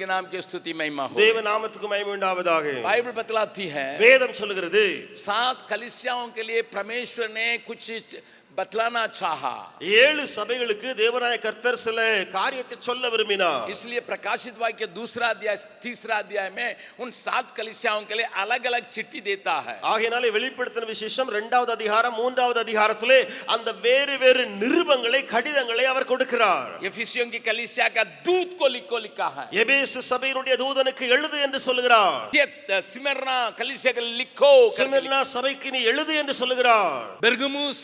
के नाम की स्तुति महिमा हो। தேவ நாமத்துக்கு மகிமை உண்டாவதாக. बाइबल बतलाती है வேதம் சொல்லுகிறது 7 कलीसियाओं के लिए परमेश्वर ने कुछ बतलाना चाहा, 7 சபைகளுக்கு தேவனாய கர்த்தர் சில காரியத்தை சொல்ல விரும்பினார். इसलिए प्रकाशित वाक्य दूसरा अध्याय तीसरा अध्याय में उन 7 कलीसियाओं के लिए अलग अलग चिट्ठी देता है. ஆகையாலே வெளிப்படுத்தின விசேஷம் 2வது அதிகாரம் 3வது அதிகாரத்திலே அந்த வேறு வேறு நிருபங்களை கடிதங்களை அவர் கொடுக்கிறார். एफिसियों की कलीसिया का दूत को लिखा है, எபேசு சபையினுடைய தூதனுக்கு எழுது என்று சொல்லுகிறார். स्मिर्ना कलीसिया के लिखो, ஸ்மிர்னா சபைக்கு நீ எழுது என்று சொல்லுகிறார். बेरगमुस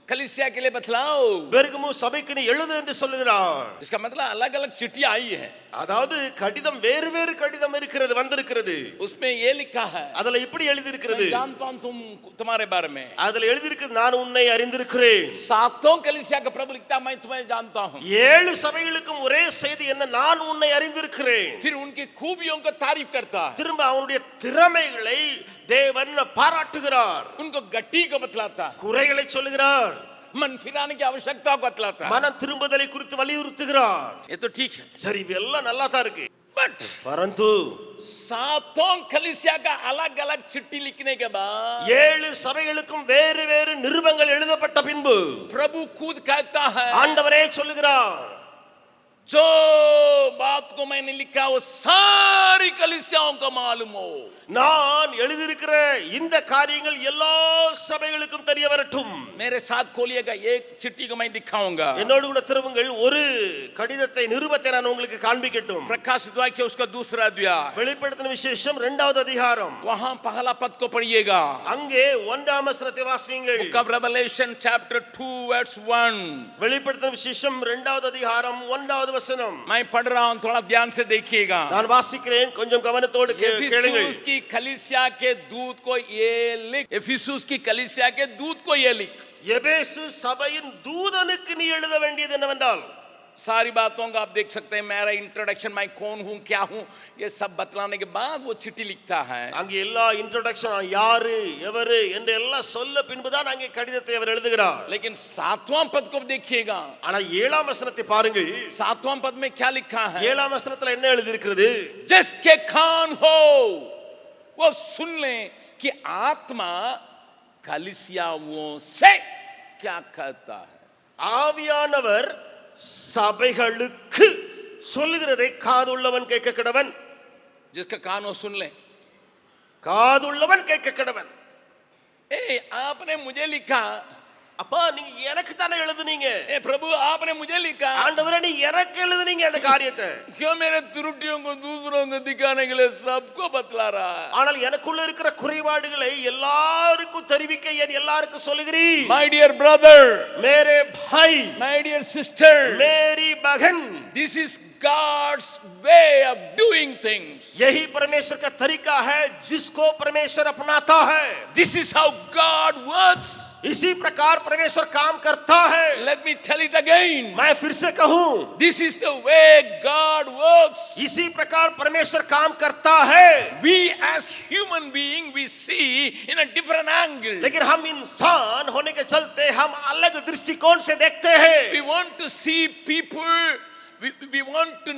कलीसिया के लिए बतलाओ, பெர்கமு சபைக்கு நீ எழுது என்று சொல்லுகிறார். इसका मतलब अलग अलग चिट्ठियां आई है. அதாவது கடிதம் வேறு வேறு கடிதம் இருக்கிறது வந்திருக்கிறது. उसमें ये लिखा है, அதுல இப்படி எழுதி இருக்கிறது, मैं जानता हूं तुम्हारे बारे में. அதுல எழுதி இருக்கிறது, நான் உன்னை அறிந்திருக்கிறேன். सातों कलीसिया का प्रभु लिखता, मैं तुम्हें जानता हूं. 7 சபைகளுக்கும் ஒரே செய்தி என்ன, நான் உன்னை அறிந்திருக்கிறேன். फिर उनकी खूबियों को तारीफ करता है, திரும்ப அவனுடைய திறமைகளை தேவன் பாராட்டுகிறார். उनको गट्टी को बतलाता है, குறைகளை சொல்லுகிறார். मन फिराने की आवश्यकता को बतलाता है. மனம் திரும்புதலை குறித்து வலியுறுத்துகிறார். ये तो ठीक है, சரி இதெல்லாம் நல்லா தான் இருக்கு. बट परंतु सातों कलीसिया का अलग अलग चिट्ठी लिखने के बाद 7 சபைகளுக்கும் வேறு வேறு நிருபங்கள் எழுதப்பட்ட பின்பு प्रभु खुद कहता है, ஆண்டவரே சொல்லுகிறார், जो बात को मैंने लिखा वो सारी कलीसियाओं को मालूम हो. நான் எழுதியிருக்கிற இந்த காரியங்கள் எல்லா சபைகளுக்கும் தெரிய வரட்டும். मेरे साथ खोलिएगा, एक चिट्ठी को मैं दिखाऊंगा. என்னோடு கூட திருவுங்கள், ஒரு கடிதத்தை நிருபத்தை நான் உங்களுக்கு காண்பிக்கட்டும். प्रकाशित वाक्य उसका दूसरा अध्याय, வெளிப்படுத்தின விசேஷம் 2வது அதிகாரம், वहां पहला पद को पढ़िएगा. அங்கே 1ஆம் வசனத்தை வாசியுங்கள். Book of Revelation chapter 2 verse 1. வெளிப்படுத்தின விசேஷம் 2வது அதிகாரம் 1வது வசனம். मैं पढ़ रहा हूं, थोड़ा ध्यान से देखिएगा. நான் வாசிக்கிறேன், கொஞ்சம் கவனத்தோடு கேளுங்கள். एफिसुस की कलीसिया के दूत को ये लिख, एफिसुस की कलीसिया के दूत को ये लिख. எபேசு சபையின் தூதனுக்கு நீ எழுத வேண்டியது என்னவென்றால், सारी बातों का आप देख सकते हैं, मेरा इंट्रोडक्शन, मैं कौन हूं क्या हूं, ये सब बतलाने के बाद वो चिट्ठी लिखता है. அங்கே எல்லா இன்ட்ரோடக்ஷன், யாரு எவரு என்று எல்லாம் சொல்ல பின்புதான் அங்கே கடிதத்தை அவர் எழுதுகிறார். लेकिन 7वां पद को देखिएगा, ஆனா 7ஆம் வசனத்தை பாருங்கள். 7वां पद में क्या लिखा है? 7ஆம் வசனத்துல என்ன எழுதி இருக்கிறது, जिसके कान हो वो सुन ले कि आत्मा कलीसियाओं से क्या कहता है. ஆவியானவர் சபைகளுக்கு சொல்லுகிறதை காதுள்ளவன் கேட்க கடவன். जिसका कान हो सुन ले. காதுள்ளவன் கேட்க கடவன். आपने मुझे लिखा, அப்பா நீங்க எனக்கு தானே எழுதுனீங்க. प्रभु आपने मुझे लिखा, ஆண்டவரே நீ எனக்கு எழுதுனீங்க அந்த காரியத்தை. क्यों मेरे त्रुटियों को दूसरों को दिखाने के लिए सबको बतला रहा है. ஆனால் எனக்குள்ள இருக்கிற குறைபாடுகளை எல்லாருக்கும் தெரிவிக்க ஏன் எல்லாருக்கும் சொல்லுகிறீர்? My dear brother, मेरे भाई, my dear sister, मेरी बहन, this is God's way of doing things. यही परमेश्वर का तरीका है जिसको परमेश्वर अपनाता है. This is how God works. इसी प्रकार परमेश्वर काम करता है. Let me tell it again. मैं फिर से कहूं, This is the way God works. इसी प्रकार परमेश्वर काम करता है. We as human being we see in a different angle. लेकिन हम इंसान होने के चलते हम अलग दृष्टिकोण से देखते हैं. We want to see people, we want to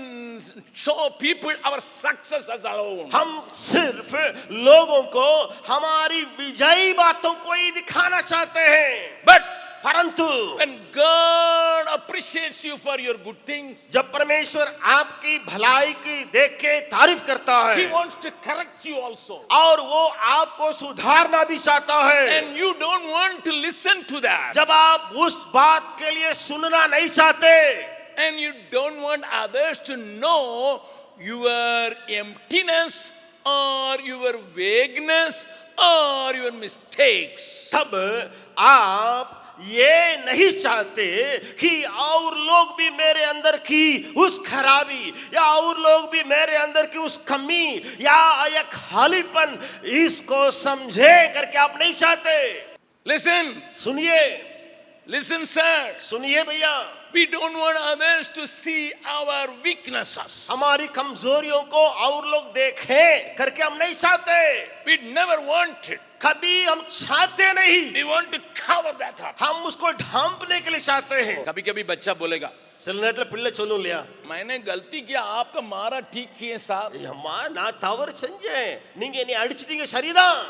show people our successes alone. हम सिर्फ लोगों को हमारी विजयी बातों को ही दिखाना चाहते हैं. But परंतु when God appreciates you for your good things, जब परमेश्वर आपकी भलाई की देख के तारीफ करता He है wants to correct you also. और वो आपको सुधारना भी चाहता है, And you don't want to listen to that. जब आप उस बात के लिए सुनना नहीं चाहते And you don't want others to know your emptiness or your vagueness or your mistakes. तब आप ये नहीं चाहते कि और लोग भी मेरे अंदर की उस खराबी या और लोग भी मेरे अंदर की उस कमी या एक खालीपन इसको समझे करके आप नहीं चाहते. Listen, सुनिए sir. सुनिए भैया, We don't want others to see our weaknesses. हमारी कमजोरियों को और लोग देखें करके हम नहीं चाहते. We never want it. कभी हम चाहते नहीं. We want to cover that up. हम उसको ढांपने के लिए चाहते हैं. कभी कभी बच्चा बोलेगा, சில நேரத்துல பிள்ளை சொல்லும் இல்லையா, मैंने गलती किया, आप तो मारा ठीक किए साहब, "ஏய் அம்மா நான் தவறு செஞ்சேன், நீங்க என்னை அடிச்சிட்டீங்க சரிதான்,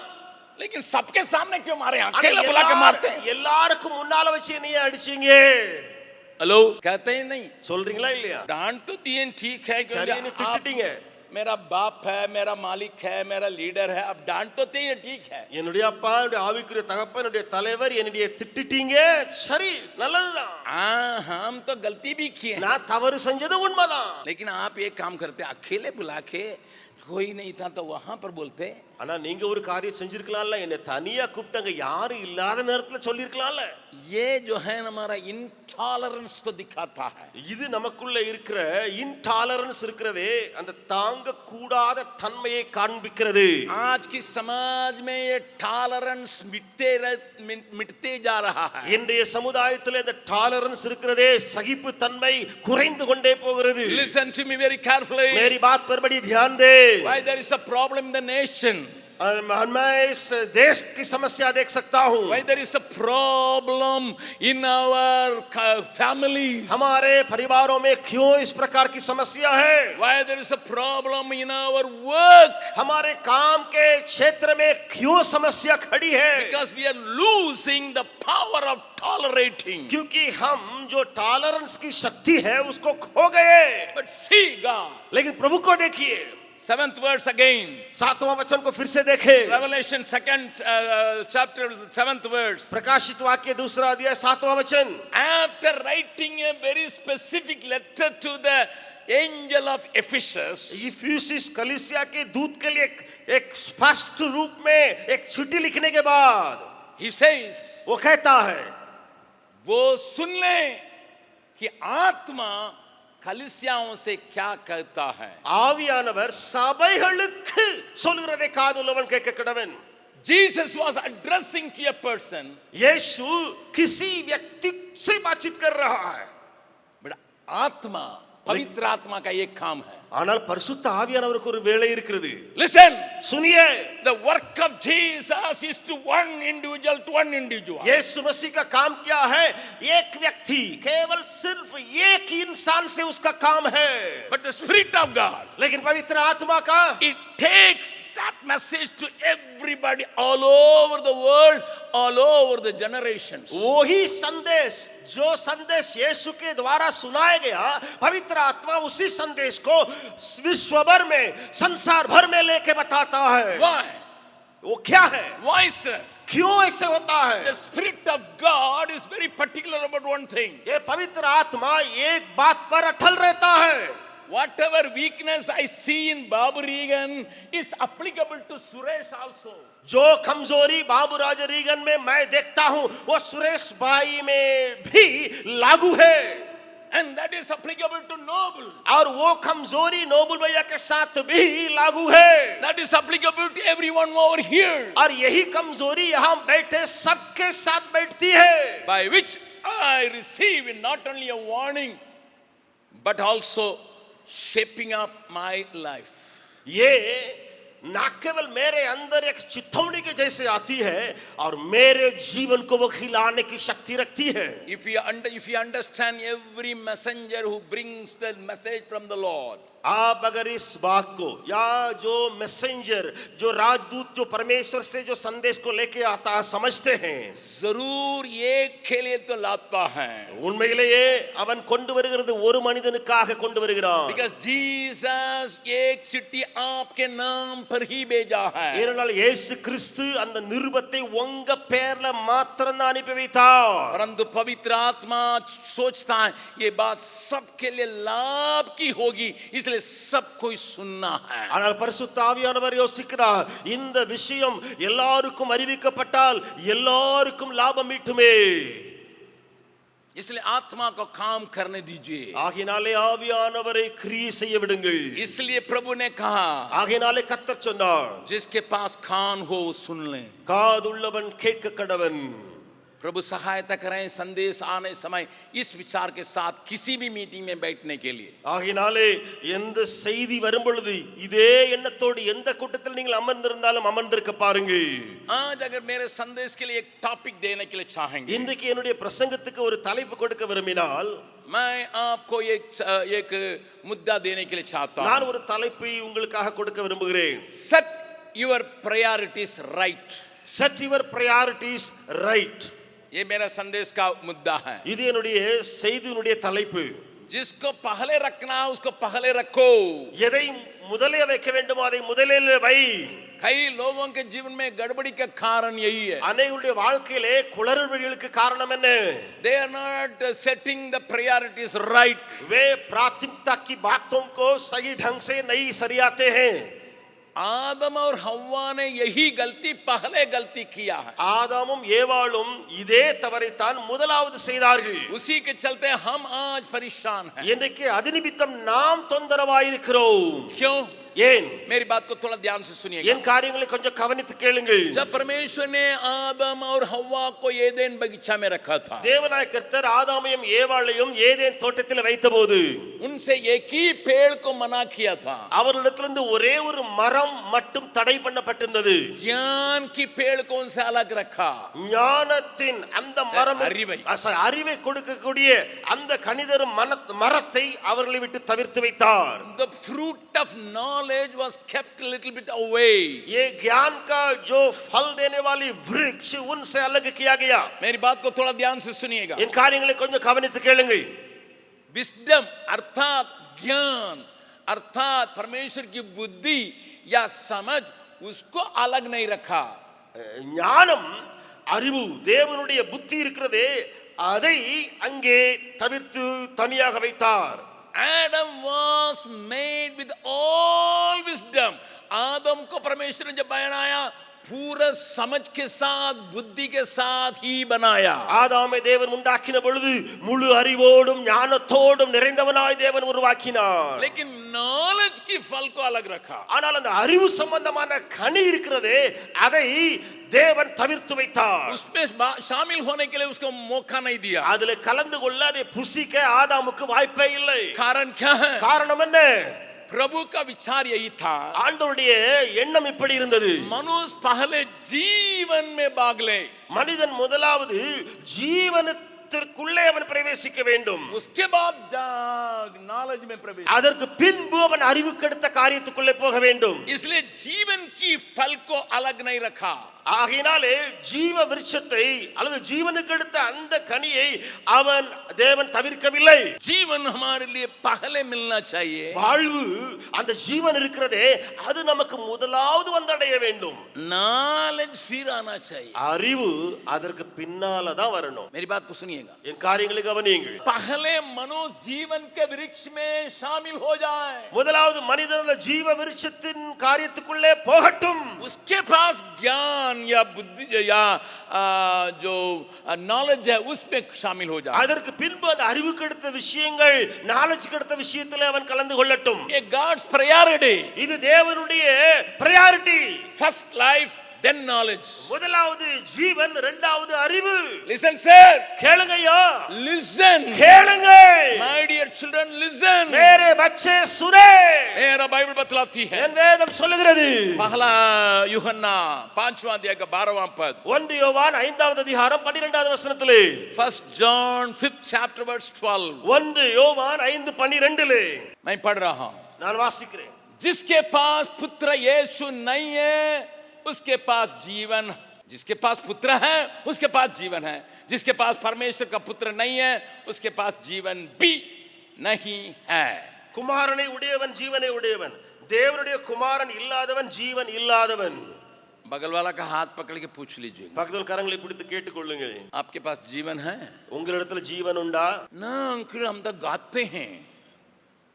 लेकिन सबके सामने क्यों मारे? ஆனா अकेला बुला के मारते हैं। எல்லாருக்கும் முன்னால வச்சு என்னைய அடிச்சீங்க." हेलो, कहते हैं नहीं, சொல்றீங்களா இல்லையா? डांट तो दिए ठीक है, சரி क्योंकि நீ आप திட்டிட்டீங்க, मेरा बाप है, मेरा मालिक है, मेरा लीडर है, अब डांट तो दिए ठीक है। என்னுடைய அப்பா, என்னுடைய ஆவிக்குரிய தகப்பன், என்னுடைய தலைவர், என்னுடைய திட்டிட்டீங்க சரி நல்லதுதான், हाँ, हम तो गलती भी किए हैं, நான் தவறு செஞ்சது உண்மைதான். लेकिन आप ये काम करते, अकेले बुला के, कोई नहीं था तो वहां पर बोलते। ஆனா நீங்க ஒரு காரியம் செஞ்சிருக்கலாம்ல, என்ன தனியா கூப்பிட்டாங்க, யாரும் இல்லாத நேரத்துல சொல்லிருக்கலாம்ல. ये जो है हमारा इंटॉलरेंस को दिखाता है। இது நமக்குள்ள இருக்கிற இன்டாலரன்ஸ் இருக்கிறதே, அந்த தாங்க கூடாத தன்மையை காண்பிக்கிறது. आज की समाज में ये टॉलरेंस मिटते जा रहा है। இன்றைய சமுதாயத்தில் இந்த டாலரன்ஸ் இருக்கிறதே, சகிப்பு தன்மை குறைந்து கொண்டே போகிறது. Listen to me very carefully. मेरी बात पर बड़ी ध्यान दे. Why there is a problem in the nation? मैं इस देश की समस्या देख सकता हूँ. Why there is a problem in our families? हमारे परिवारों में क्यों इस प्रकार की समस्या है? Why there is a problem in our work? हमारे काम के क्षेत्र में क्यों समस्या खड़ी है? Because we are losing the power of tolerating. क्योंकि हम जो टॉलरेंस की शक्ति है उसको खो गए. But see God. लेकिन प्रभु को देखिए, 7th verse again. 7वां वचन को फिर से देखें. Revelation 2nd chapter 7th verse. प्रकाशित वाक्य 2 अध्याय 7वां वचन. After writing a very specific letter to the angel of Ephesus, Ephesus कलीसिया के दूत के लिए एक स्पष्ट रूप में एक चिट्ठी लिखने के बाद he says, वो कहता है, वो सुन ले कि आत्मा கலிசியாओं से क्या कहता है. ஆவியானவர் சபைகளுக்கு சொல்கிறதை காதுள்ளவன் கேட்க கடவன். Jesus was addressing to a person, यीशु किसी व्यक्ति से बातचीत कर रहा है, but आत्मा, पवित्र आत्मा का एक काम है. ஆனால் பரிசுத்த ஆவியானவருக்கு ஒரு வேலை இருக்கிறது. Listen, सुनिए, the work of Jesus is to one individual, to one individual. यीशु मसीह का काम क्या है? एक व्यक्ति, केवल सिर्फ एक इंसान से उसका काम है. But the Spirit of God, लेकिन पवित्र आत्मा का it takes that message to everybody all over the world, all over the generations. वही संदेश, जो संदेश यीशु के द्वारा सुनाया गया, पवित्र आत्मा उसी संदेश को विश्व भर में, संसार भर में लेके बताता है. Why? वो क्या है? Why, sir? क्यों ऐसे होता है? The Spirit of God is very particular about one thing. ये पवित्र आत्मा एक बात पर अटल रहता है. Whatever weakness I see in Babu Regan is applicable to Suresh also. जो कमजोरी बाबूराज रीगन में मैं देखता हूं, वो सुरेश भाई में भी लागू है. And that is applicable to Noble. और वो कमजोरी नोबल भैया के साथ भी लागू है. That is applicable to everyone over here. और यही कमजोरी यहाँ बैठे सबके साथ बैठती है. By which I receive not only a warning, but also shaping up my life. ये ना केवल मेरे अंदर एक चितौनी के जैसे आती है, और मेरे जीवन को वो खिलाने की शक्ति रखती है. If you understand every messenger who brings the message from the Lord, आप अगर इस बात को, या जो मैसेंजर, जो राजदूत, जो परमेश्वर से जो संदेश को लेके आता है, समझते हैं, जरूर एक के लिए तो लाता है. உண்மையிலேயே அவன் கொண்டு வருகிறது ஒரு மனிதனுக்காக கொண்டு வருகிறான். Because Jesus एक चिट्ठी आपके नाम पर ही भेजा है. ஏனென்றால் இயேசு கிறிஸ்து அந்த நிருபத்தை உங்க பேர்ல மாத்திரம் தான் அனுப்பி வைத்தார். परंतु पवित्र आत्मा सोचता है ये बात सबके लिए लाभ की होगी, इसलिए सबको सुनना है. ஆனால் பரிசுத்த ஆவியானவர் யோசிக்கிறார், இந்த விஷயம் எல்லாருக்கும் அறிவிக்கப்பட்டால் எல்லாருக்கும் லாபம் ஈட்டுமே. इसलिए आत्मा को काम करने दीजिए. ஆகினாலே ஆவியானவரை கிரியை செய்ய விடுங்கள். इसलिए प्रभु ने कहा, ஆகினாலே கர்த்தர் சொன்னார், जिसके पास कान हो सुन ले. காதுள்ளவன் கேட்க கடவன். प्रभु सहायता करें संदेश आने समय इस विचार के साथ किसी भी मीटिंग में बैठने के लिए. ஆகினாலே எந்த செய்தி வரும் பொழுது இதே எண்ணத்தோடு எந்த கூட்டத்தில் நீங்கள் அமர்ந்திருந்தாலும் அமர்ந்திருக்க பாருங்க. आज अगर मेरे संदेश के लिए एक टॉपिक देने के लिए चाहेंगे, இன்றைக்கு என்னுடைய பிரசங்கத்துக்கு ஒரு தலைப்பு கொடுக்க விரும்பினால் मैं आपको एक मुद्दा देने के लिए चाहता हूं. நான் ஒரு தலைப்பை உங்களுக்காக கொடுக்க விரும்புகிறேன். Set your priorities right. Set your priorities right. ये मेरा संदेश का मुद्दा है. இது என்னுடைய செய்தியினுடைய தலைப்பு. जिसको पहले रखना उसको पहले रखो. எதை முதலே வைக்க வேண்டுமோ அதை முதலில் வை. कई लोगों के जीवन में गड़बड़ी का कारण यही है. அனைவருடைய வாழ்க்கையிலே குளறுபடிகளுக்கு காரணம் என்ன? They are not setting the priorities right. वे प्राथमिकता की बातों को सही ढंग से नहीं सरियाते हैं. आदम और हव्वा ने यही गलती पहले गलती किया है. ஆதாமும் ஏவாளும் இதே தவறைத்தான் முதலாவது செய்தார்கள். उसी के चलते हम आज परेशान हैं. இன்றைக்கு அது நிமித்தம் நாம் தொந்தரவாயிருக்கிறோம். क्यों? ஏன்? मेरी बात को थोड़ा ध्यान से सुनिएगा. என் காரியங்களை கொஞ்சம் கவனித்து கேளுங்கள். जब परमेश्वर ने आदम और हव्वा को एदेन बगीचा में रखा था, தேவனாய கர்த்தர் ஆதாமையும் ஏவாளையும் ஏதேன் தோட்டத்தில் வைத்தபோது उनसे एक ही पेड़ को मना किया था. அவர்களிடத்திலிருந்து ஒரே ஒரு மரம் மட்டும் தடை பண்ணப்பட்டிருந்தது. ज्ञान की पेड़ को उनसे अलग रखा. ஞானத்தின் அந்த மரம் அறிவை கொடுக்கக்கூடிய அந்த கனிதரும் மரத்தை அவர்களை விட்டு தவிர்த்து வைத்தார். The fruit of knowledge was kept a little bit away. ये ज्ञान का जो फल देने वाली वृक्ष उनसे अलग किया गया. मेरी बात को थोड़ा ध्यान से सुनिएगा. इन காரியங்களை கொஞ்சம் கவனித்து கேளுங்கள். विस्डम अर्थात ज्ञान अर्थात परमेश्वर की बुद्धि या समझ उसको अलग नहीं रखा. ஞானம் அறிவு தேவனுடைய புத்தி இருக்கிறதே அதை அங்கே தவிர்த்து தனியாக வைத்தார். Adam was made with all wisdom. आदम को परमेश्वर ने जब बनाया पूरा समझ के साथ बुद्धि के साथ ही बनाया. ஆதாமை தேவன் உண்டாக்கின பொழுது முழு அறிவோடும் ஞானத்தோடும் நிறைந்தவனாய் தேவன் உருவாக்கினார். लेकिन नॉलेज की फल को अलग रखा. ஆனால் அந்த அறிவு சம்பந்தமான கனி இருக்கிறதே அதை தேவன் தவிர்த்து வைத்தார். उसमें शामिल होने के लिए उसको मौका नहीं दिया. அதிலே கலந்து கொள்ள அதை புசிக்க ஆதாமுக்கு வாய்ப்பே இல்லை. कारण क्या है? காரணம் என்ன? प्रभु का विचार यही था. ஆண்டவருடைய எண்ணம் இப்படி இருந்தது. मनुष्य पहले जीवन में भाग ले. மனிதன் முதலாவது ஜீவனத்திற்குள்ளே அவன் பிரவேசிக்க வேண்டும். उसके बाद नॉलेज में प्रवेश. அதற்கு பின்பு அவன் அறிவுக்கு அடுத்த காரியத்துக்குள்ளே போக வேண்டும். इसलिए जीवन की फल को अलग नहीं रखा. ஆகையினாலே ஜீவ விருட்சத்தை அல்லது ஜீவனுக்கு அடுத்த அந்த கனியை அவன் தேவன் தவிர்க்கவில்லை. जीवन हमारे लिए पहले मिलना चाहिए. வாழ்வு அந்த ஜீவன் இருக்கிறதே அது நமக்கு முதலாவது வந்தடைய வேண்டும். नॉलेज फिर आना चाहिए. அறிவு அதற்கு பின்னால தான் வரணும். मेरी बात को सुनिएगा. என் காரியங்களை கவனியுங்கள். पहले मनुष्य जीवन के वृक्ष में शामिल हो जाए. முதலாவது மனிதன் அந்த ஜீவ விருட்சத்தின் காரியத்துக்குள்ளே போகட்டும். उसके पास ज्ञान या बुद्धि या जो नॉलेज है उसमें शामिल हो जाए. அதற்கு பின்பு அந்த அறிவுக்கு அடுத்த விஷயங்கள் நாலேஜ்க்கு அடுத்த விஷயத்திலே அவன் கலந்து கொள்ளட்டும். ये गॉड्स प्रायोरिटी. இது தேவனுடைய priority. First life then knowledge. முதலாவது ஜீவன், இரண்டாவது அறிவு. Listen sir. கேளுங்க ஐயா. Listen. கேளுங்க. My dear children listen. मेरे बच्चे सुने. मेरा बाइबल बतलाती है. என் வேதம் சொல்லுகிறது. पहला यूहन्ना 5वां अध्याय का 12वां पद. 1 யோவான் 5வது அதிகாரம் 12வது வசனத்திலே. First John 5th chapter verse 12. 1 யோவான் 5:12 मैं पढ़ रहा हूं. நான் வாசிக்கிறேன். जिसके पास पुत्र यीशु नहीं है उसके पास जीवन. जिसके पास पुत्र है उसके पास जीवन है. जिसके पास परमेश्वर का पुत्र नहीं है उसके पास जीवन भी नहीं है. குமாரனை உடையவன் ஜீவனை உடையவன். தேவனுடைய குமாரன் இல்லாதவன் ஜீவன் இல்லாதவன். बगल वाला का हाथ पकड़ के पूछ लीजिए. பக்கத்துல கரங்களை பிடித்து கேட்டுக்கொள்ளுங்கள். आपके पास जीवन है? உங்களிடத்துல ஜீவன் உண்டா? ना अंकल हम तो गाते हैं.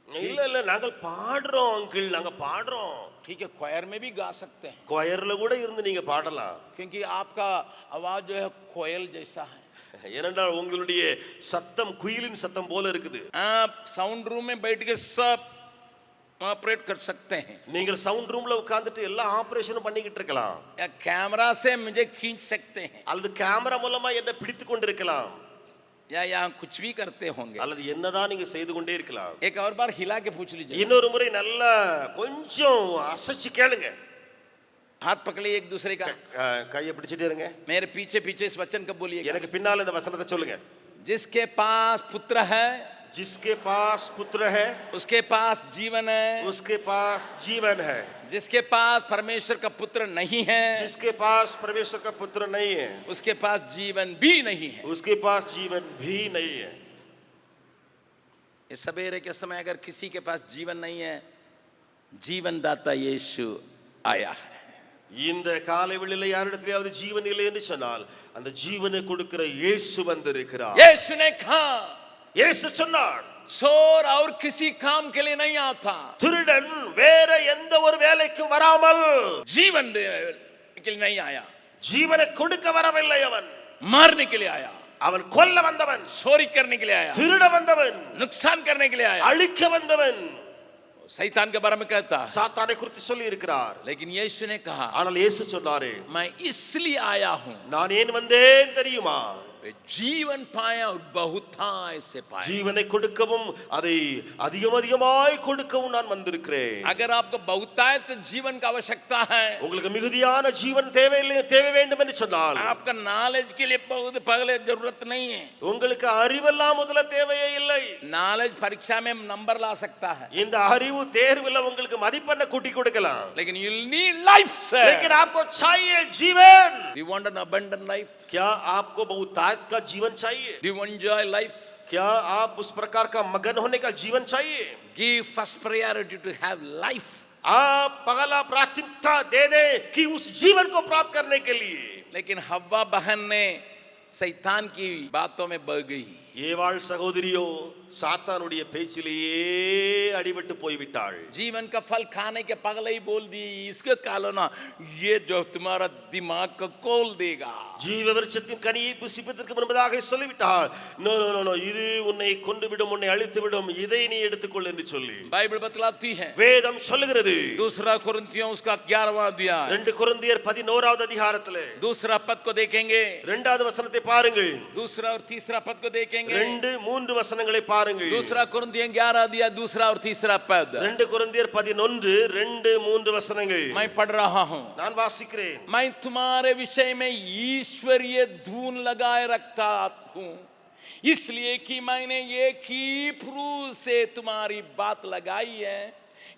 இல்ல இல்ல நாங்கள் பாடுறோம் அங்கிள், நாங்க பாடுறோம். ठीक है, क्वायर में भी गा सकते हैं. கொயர்ல கூட இருந்து நீங்க பாடலாம். क्योंकि आपका आवाज जो है कोयल जैसा है. ஏனென்றால் உங்களுடைய சத்தம் குயிலின் சத்தம் போல இருக்குது. आप साउंड रूम में बैठ के सब ऑपरेट कर सकते हैं, நீங்கள் சவுண்ட் ரூம்ல உட்கார்ந்துட்டு எல்லா ஆபரேஷனும் பண்ணிக்கிட்டு இருக்கலாம், या कैमरा से मुझे खींच सकते हैं, அல்லது கேமரா மூலமா என்ன பிடித்துக் கொண்டிருக்கலாம், या यहाँ कुछ भी करते होंगे। அல்லது என்னதான் நீங்க செய்து கொண்டே இருக்கலாம்। एक और बार हिला के पूछ लीजिए, இன்னொரு முறை நல்லா கொஞ்சம் அசைச்சு கேளுங்க, हाथ पकड़िए एक दूसरे का, கையை பிடிச்சிட்டே இருங்க, मेरे पीछे पीछे इस वचन को बोलिए, எனக்கு பின்னால இந்த வசனத்தை சொல்லுங்க। जिसके पास पुत्र है जिसके पास पुत्र है उसके पास जीवन है, उसके पास जीवन है, जिसके पास परमेश्वर का पुत्र नहीं है जिसके पास परमेश्वर का पुत्र नहीं है उसके पास जीवन भी नहीं है। उसके पास जीवन भी नहीं है। इस सवेरे के समय अगर किसी के पास जीवन नहीं है, जीवन दाता यीशु आया है। இந்த காலை வேளையில யாரிடத்திலாவது ஜீவன் இல்லை என்று சொன்னால் அந்த ஜீவனை கொடுக்கிற இயேசு வந்திருக்கிறார்। यीशु ने कहा, இயேசு சொன்னார், चोर और किसी काम के लिए नहीं आता, திருடன் வேற எந்த ஒரு வேலைக்கும் வராமல் जीवन देने के लिए नहीं आया, ஜீவனை கொடுக்க வரவில்லை, அவன் मारने के लिए आया, அவன் கொல்ல வந்தவன், चोरी करने के लिए आया, திருட வந்தவன், नुकसान करने के लिए आया। அழிக்க வந்தவன், शैतान के बारे में कहता है, சாத்தானை குறித்து சொல்லி இருக்கிறார்। लेकिन यीशु ने कहा, ஆனால் இயேசு சொன்னாரே, मैं इसलिए आया हूं நான் ஏன் வந்தேன் தெரியுமா? जीवन पाया और बहुताय से पाया। ஜீவனை கொடுக்கவும் அதை அதிகம் அதிகமாய் கொடுக்கவும் நான் வந்திருக்கிறேன்। अगर आपको बहुतायत से जीवन का आवश्यकता है, உங்களுக்கு மிகுதியான ஜீவன் தேவை வேண்டும் என்று சொன்னால் आपका नॉलेज के लिए बहुत पहले जरूरत नहीं है। உங்களுக்கு அறிவெல்லாம் முதல்ல தேவையே இல்லை। नॉलेज परीक्षा में नंबर ला सकता है, இந்த அறிவு தேர்வுல உங்களுக்கு மதிப்பெண்ணை கூட்டி கொடுக்கலாம், लेकिन you need life sir। लेकिन आपको चाहिए जीवन। You want an abundant life? क्या आपको बहुतायत का जीवन चाहिए? Do you enjoy life? क्या आप उस प्रकार का मगन होने का जीवन चाहिए? Give first priority to have life। आप पहला प्राथमिकता दे दें कि उस जीवन को प्राप्त करने के लिए। लेकिन हव्वा बहन ने शैतान की बातों में बह गई, ஏவாள் சகோதரியோ சாத்தானுடைய பேச்சிலேயே அடிபட்டு போய்விட்டாள்। जीवन का फल खाने के पगले ही बोल दी, इसको खा लो ना, ये जो तुम्हारा दिमाग को खोल देगा। ஜீவ விருட்சத்தின் கனியை புசிப்பதற்கு முன்பதாக சொல்லிவிட்டாள், நோ நோ நோ நோ, இது உன்னை கொண்டு விடும், உன்னை அழித்து விடும், இதை நீ எடுத்துக்கொள் என்று சொல்லி बाइबल बतलाती है, வேதம் சொல்லுகிறது। दूसरा कुरिन्थियों उसका 11वां अध्याय 2 கொரிந்தியர் 11வது அதிகாரத்திலே दूसरा पद को देखेंगे, 2வது வசனத்தை பாருங்கள், दूसरा और तीसरा पद को देखेंगे, 2-3 வசனங்களை பாருங்கள்। दूसरा कुरिन्थियों 11 अध्याय दूसरा और तीसरा पद। 2 கொரிந்தியர் 11 2-3 வசனங்கள் मैं पढ़ रहा हूं, நான் வாசிக்கிறேன்। मैं तुम्हारे विषय में ईश्वरीय धून लगाए रखता हूं, इसलिए कि मैंने एक ही प्रूफ से तुम्हारी बात लगाई है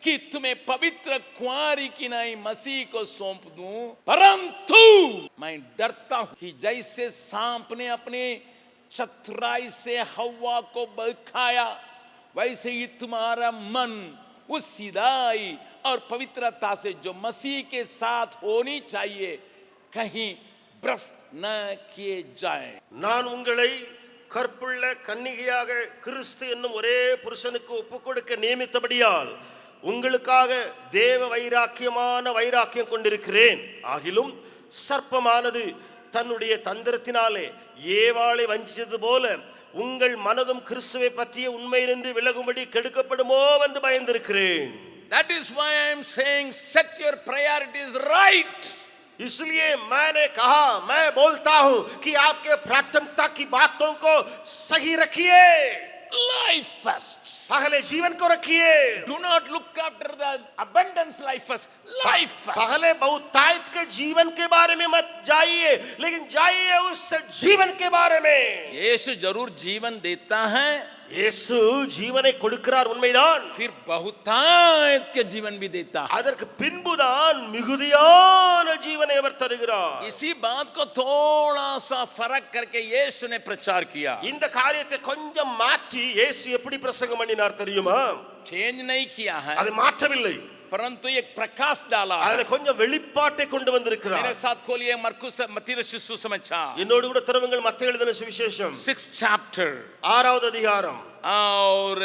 कि तुम्हें पवित्र कुंवारी की नई मसीह को सौंप दूं, परंतु मैं डरता हूं कि जैसे सांप ने अपने चतुराई से हव्वा को बहकाया, वैसे ही तुम्हारा मन उस सीधाई और पवित्रता से जो मसीह के साथ होनी चाहिए कहीं भ्रष्ट न किए जाए। நான் உங்களை கற்புள்ள கன்னிகையாக கிறிஸ்து என்னும் ஒரே புருஷனுக்கு ஒப்புக்கொடுக்க நியமித்தபடியால் உங்களுக்காக தேவ வைராக்கியம் கொண்டிருக்கிறேன்। ஆகிலும் சர்ப்பமானது தன்னுடைய தந்திரத்தினாலே ஏவாளை வஞ்சித்தது போல உங்கள் மனதும் கிறிஸ்துவை பற்றிய உண்மையினின்று விலகும்படி கெடுக்கப்படுமோ என்று பயந்திருக்கிறேன்। That is why I am saying set your priorities right. इसलिए मैंने कहा, मैं बोलता हूं कि आपके प्राथमिकता की बातों को सही रखिए। Life first. पहले जीवन को रखिए। Do not look after the abundance life first. Life first. पहले बहुतायत के जीवन के बारे में मत जाइए, लेकिन जाइए उस जीवन के बारे में। यीशु जरूर जीवन देता है, இயேசு ஜீவனை கொடுக்கிறார், உண்மைதான்। फिर बहुतायत के जीवन भी देता है। அதற்கு பின்புதான் மிகுதியான ஜீவனை அவர் தருகிறார்। इसी बात को थोड़ा सा फर्क करके यीशु ने प्रचार किया। இந்த காரியத்தை கொஞ்சம் மாற்றி இயேசு எப்படி பிரசங்கம் பண்ணினார் தெரியுமா? चेंज नहीं किया है, அதை மாற்றவில்லை, परंतु एक प्रकाश डाला है। அதுல கொஞ்சம் வெளிப்பாட்டை கொண்டு வந்திருக்கிறார்। मेरे साथ खोलिए मरकुस मत्ती रचित सुसमाचार, என்னோடு கூட திறவுங்கள் மத்தேயு எழுதின சுவிசேஷம் 6th chapter 6வது அதிகாரம் और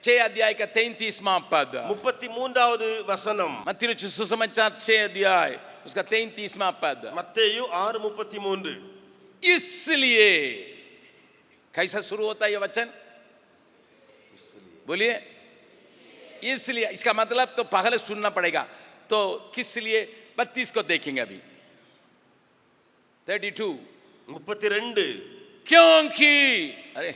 6 अध्याय का 33वां पद। 33வது वசனம்। मत्ती रचित सुसमाचार 6 अध्याय उसका 33वां पद। மத்தேயு 6:33। इसलिए कैसा शुरू होता है ये वचन? बोलिए। इसलिए इसका मतलब तो पहले सुनना पड़ेगा। तो किस लिए 32 को देखेंगे अभी 32 32 क्योंकि अरे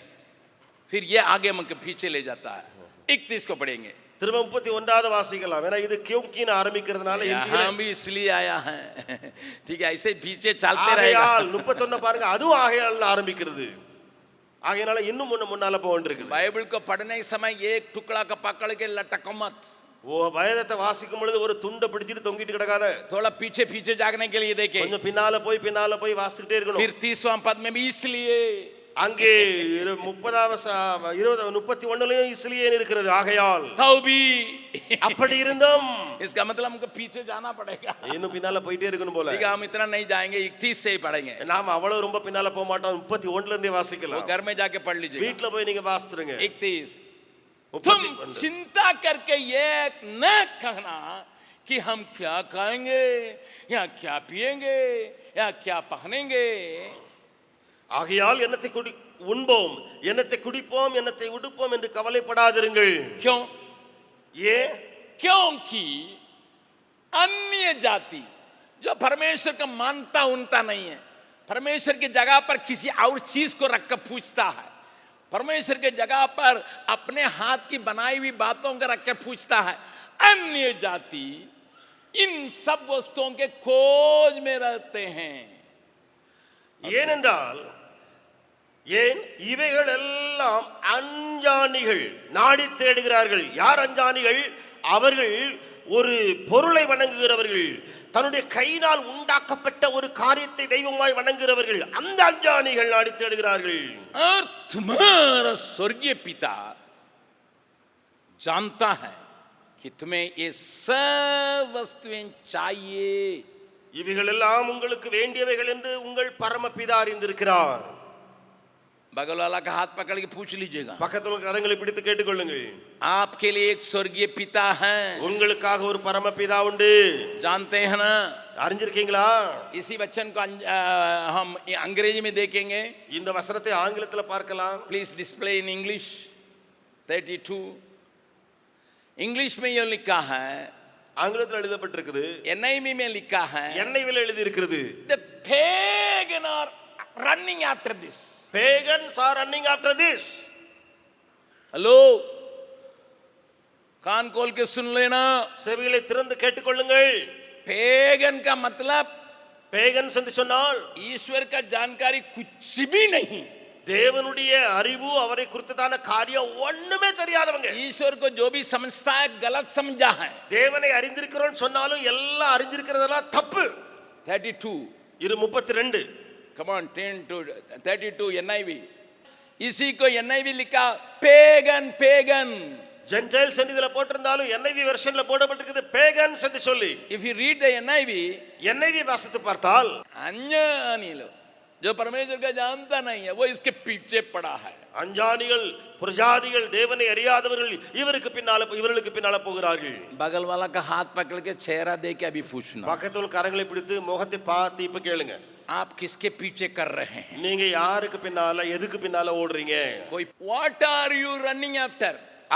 फिर ये आगे हमको पीछे ले जाता है 31 को पढ़ेंगे திரும்ப 31வது வாசிக்கலாம் ஏன்னா இது क्योंकिன்னு ஆரம்பிக்கிறதுனால यहाँ भी इसलिए आया है ठीक है ऐसे पीछे चलते रहेगा ஆகையால் 31 பாருங்க அதுவும் ஆகையால் ஆரம்பிக்கிறது ஆகையால இன்னும் முன்னால போக வேண்டியிருக்கு बाइबल को पढ़ने समय एक टुकड़ा का पकड़ के लटको मत ஓ வேதத்தை வாசிக்கும் பொழுது ஒரு துண்டை பிடிச்சிட்டு தொங்கிட்டு கிடக்காத थोड़ा पीछे पीछे जागने के लिए देखे கொஞ்சம் பின்னால போய் வாசிக்கிட்டே இருக்கணும் फिर 30वां पद में भी इसलिए அங்கே 31லயும் इसलिए இருக்கிறது ஆகையால் तो भी அப்படி இருந்தும் इसका मतलब हमको पीछे जाना पड़ेगा இன்னும் பின்னால போயிட்டே இருக்கணும் போல ठीक है हम इतना नहीं जाएंगे 31 से ही पढ़ेंगे நாம அவ்வளவு ரொம்ப பின்னால போக மாட்டோம் 31ல இருந்தே वो வாசிக்கலாம் घर में जाके पढ़ लीजिए வீட்ல போய் நீங்க வாசித்துருங்க 31 तुम चिंता करके ये न कहना कि हम क्या खाएंगे या क्या पिएंगे या क्या पहनेंगे ஆகையால் என்னத்தை உண்போம் என்னத்தை குடிப்போம் என்னத்தை உடுப்போம் என்று கவலைப்படாதிருங்கள் क्यों ये क्योंकि अन्य जाति जो परमेश्वर का मानता उनता नहीं है परमेश्वर की जगह पर किसी और चीज को रखकर पूछता है परमेश्वर के जगह पर अपने हाथ की बनाई हुई बातों को रखकर पूछता है अन्य जाति इन सब वस्तुओं के खोज में रहते हैं ஏனென்றால் ஏன் இவைகள் எல்லாம் அஞ்ஞானிகள் நாடி தேடுகிறார்கள் யார் அஞ்ஞானிகள் அவர்கள் ஒரு பொருளை வணங்குகிறவர்கள் தன்னுடைய கையினால் உண்டாக்கப்பட்ட ஒரு காரியத்தை தெய்வமாய் வணங்குகிறவர்கள் அந்த அஞ்ஞானிகள் நாடி தேடுகிறார்கள் और तुम्हारा स्वर्गीय पिता जानता है कि तुम्हें ये सब वस्तुएं चाहिए இவைகள் எல்லாம் உங்களுக்கு வேண்டியவைகள் என்று உங்கள் பரமபிதா அறிந்திருக்கிறார் बगल वाला का हाथ पकड़ के पूछ लीजिएगा பக்கத்துல கரங்களை பிடித்து கேட்டுக்கொள்ளுங்கள் आपके लिए एक स्वर्गीय पिता है உங்களுக்காக ஒரு பரமபிதா உண்டு जानते हैं ना அறிஞ்சிருக்கீங்களா इसी वचन को हम अंग्रेजी में देखेंगे இந்த வசனத்தை ஆங்கிலத்துல பார்க்கலாம் please display in English 32 English में ये लिखा है ஆங்கிலத்துல எழுதப்பட்டிருக்குது NIV में लिखा है NIV எழுதி இருக்கிறது the pagan are running after this pagans are running after this hello कान खोल के सुन लेना செவிகளை திறந்து கேட்டுக்கொள்ளுங்கள் पेगन का मतलब pagans என்று சொன்னால் ईश्वर का जानकारी कुछ भी नहीं தேவனுடைய அறிவு அவரை குறித்ததான காரியம் ஒண்ணுமே தெரியாதவங்க ईश्वर को जो भी समझता है गलत समझा है தேவனை அறிந்திருக்கிறோம் சொன்னாலும் எல்லாம் அறிந்திருக்கிறதெல்லாம் தப்பு 32 இது 32 come on 10 to 32 NIV इसी को NIV लिखा पेगन पेगन ஜென்டைல்ஸ் என்று இதுல போட்டிருந்தாலும் NIV வெர்ஷன்ல போடப்பட்டிருக்குது pagans என்று சொல்லி if you read the NIV வாசித்து பார்த்தால் अन्यानी लोग जो परमेश्वर का जानता नहीं है वो इसके पीछे पड़ा है அஞ்ஞானிகள் புரஜாதிகள் தேவனை அறியாதவர்கள் இவர்களுக்கு பின்னால போகிறார்கள் बगल वाला का हाथ पकड़ के चेहरा दे के अभी पूछना பக்கத்துல கரங்களை பிடித்து முகத்தை பார்த்து இப்ப கேளுங்க आप किसके पीछे कर रहे हैं நீங்க யாருக்கு பின்னால எதுக்கு பின்னால ஓடுறீங்க कोई what are you running after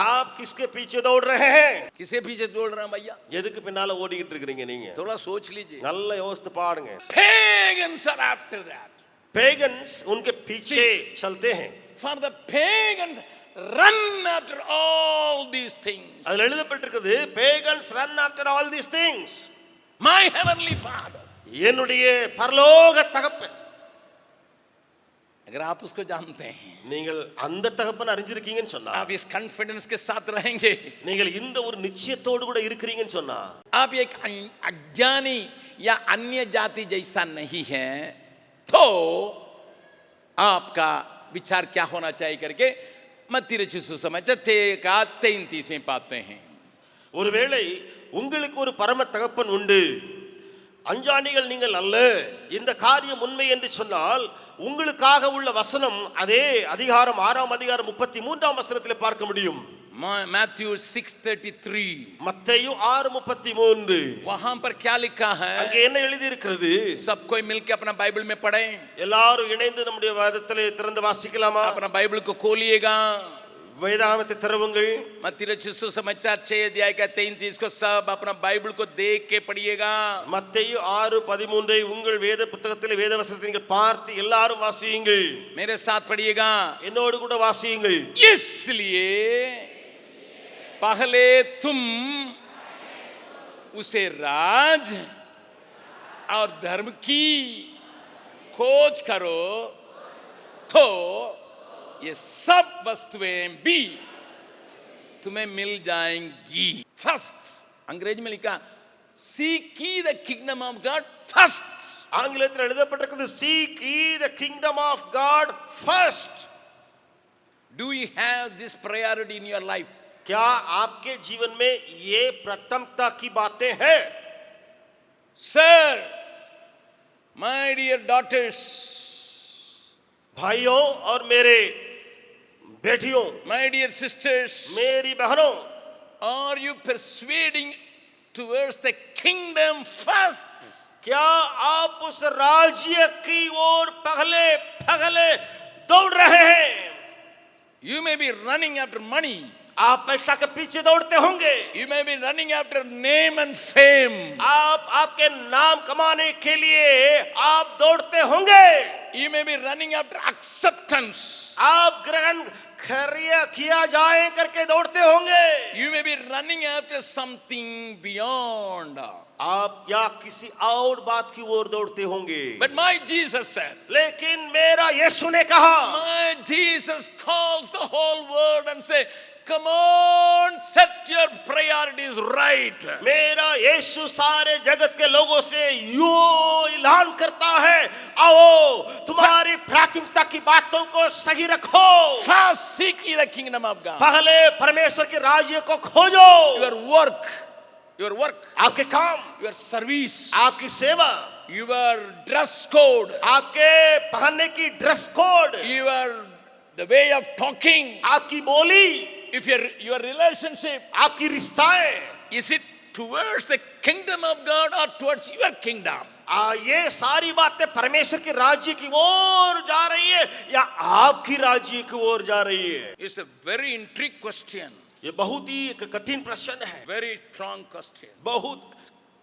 आप किसके पीछे दौड़ रहे हैं किसे पीछे दौड़ रहे हैं भैया எதுக்கு பின்னால ஓடிக்கிட்டு இருக்கீங்க நீங்க थोड़ा सोच लीजिए நல்ல யோசித்து பாருங்க pagans are after that pagans उनके पीछे चलते हैं for the pagans run after all these things அதுல எழுதப்பட்டிருக்குது pagans run after all these things my heavenly father என்னுடைய பரலோக தகப்பன் अगर आप उसको जानते हैं நீங்கள் அந்த தகப்பன் அறிஞ்சிருக்கீங்கன்னு சொன்னா आप इस कॉन्फिडेंस के साथ रहेंगे நீங்கள் இந்த ஒரு நிச்சயத்தோடு கூட இருக்கிறீங்கன்னு சொன்னா आप एक अज्ञानी या अन्य जाति जैसा नहीं है तो आपका विचार क्या होना चाहिए करके मत्ती रचित सुसमाचार का 33वें पाते हैं ஒருவேளை உங்களுக்கு ஒரு பரம தகப்பன் உண்டு அஞ்ஞானிகள் நீங்கள் அல்ல இந்த காரியம் உண்மை என்று சொன்னால் உங்களுக்காக உள்ள வசனம் அதே அதிகாரம் 6ஆம் அதிகாரம் 33ஆம் வசனத்திலே பார்க்க முடியும் Matthew 6:33 மத்தேயு 6:33 वहां पर क्या लिखा है அங்கே என்ன எழுதி இருக்கிறது सब कोई मिलके अपना बाइबल में पढ़ें எல்லாரும் இணைந்து நம்முடைய வேதத்திலே திறந்து வாசிக்கலாமா अपना बाइबल को खोलिएगा வேதாகமத்தை திறவுங்கள். मत्ती रचित सुसमाचार 6 अध्याय का 33 को सब अपना बाइबल को देख के पढ़िएगा. மத்தேயு 6:13 உங்கள் வேத புத்தகத்திலே வேத வசனத்தை நீங்கள் பார்த்து எல்லாரும் வாசியுங்கள். मेरे साथ पढ़िएगा. என்னோடு கூட வாசியுங்கள். इसलिए पहले तुम उसे राज और धर्म की खोज करो तो ये सब वस्तुएं भी तुम्हें मिल जाएंगी. फर्स्ट अंग्रेजी में लिखा seek ye the kingdom of God first. ஆங்கிலத்தில் எழுதப்பட்டிருக்கிறது seek ye the kingdom of God first. Do you have this priority in your life? क्या आपके जीवन में ये प्रथमता की बातें हैं? Sir, my dear daughters, भाइयों और मेरे बेटियों, my dear sisters, मेरी बहनों, are you persuading towards the kingdom first? क्या आप उस राज्य की ओर पहले पहले दौड़ रहे हैं? You may be running after money. आप पैसा के पीछे दौड़ते होंगे. You may be running after name and fame. आप आपके नाम कमाने के लिए आप दौड़ते होंगे. You may be running after acceptance. आप ग्रहण किया जाए करके दौड़ते होंगे. You may be running after something beyond. आप या किसी और बात की ओर दौड़ते होंगे. But my Jesus said, लेकिन मेरा यीशु ने कहा, my Jesus calls the whole world and say, come on, set your priorities right. मेरा यीशु सारे जगत के लोगों से यो ऐलान करता है, आओ तुम्हारी प्राथमिकता की बातों को सही रखो. First seek ye the kingdom of God. पहले परमेश्वर के राज्य को खोजो. Your work, आपके काम, your service, आपकी सेवा, your dress code, आपके पहनने की dress code, the way of talking, आपकी बोली, if your relationship, आपकी रिश्ताएं, is it towards the kingdom of God or towards your kingdom? ये सारी बातें परमेश्वर के राज्य की ओर जा रही है या आपकी राज्य की ओर जा रही है? It's a very intriguing question. ये बहुत ही एक कठिन प्रश्न है. Very strong question. बहुत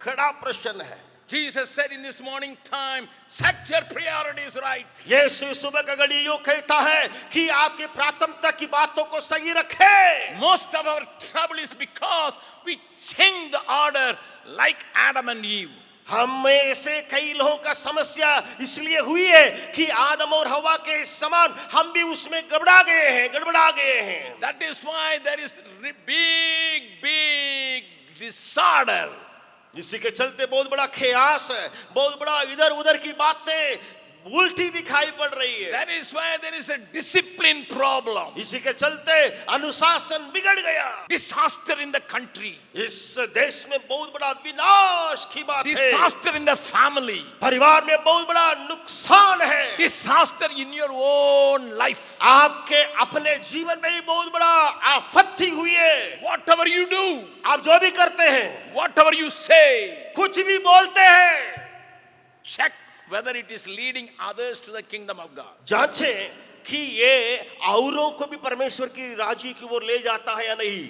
खड़ा प्रश्न है. Jesus said in this morning time, set your priorities right. यीशु सुबह का घड़ी यूं कहता है कि आपकी प्राथमिकता की बातों को सही रखें. Most of our trouble is because we change the order like Adam and Eve. हम में से कई लोगों का समस्या इसलिए हुई है कि आदम और हवा के समान हम भी उसमें गड़बड़ा गए हैं. That is why there is big disorder. इसी के चलते बहुत बड़ा खेयास है, बहुत बड़ा इधर उधर की बातें उल्टी दिखाई पड़ रही है. That is why there is a discipline problem. इसी के चलते अनुशासन बिगड़ गया. Disaster in the country. इस देश में बहुत बड़ा विनाश की बात है. Disaster in the family. परिवार में बहुत बड़ा नुकसान है. Disaster in your own life. आपके अपने जीवन में भी बहुत बड़ा आपत्ति हुई है. Whatever you do, आप जो भी करते हैं, whatever you say, कुछ भी बोलते हैं, check whether it is leading others to the kingdom of God. जांचें कि ये औरों को भी परमेश्वर की राज्य की ओर ले जाता है या नहीं.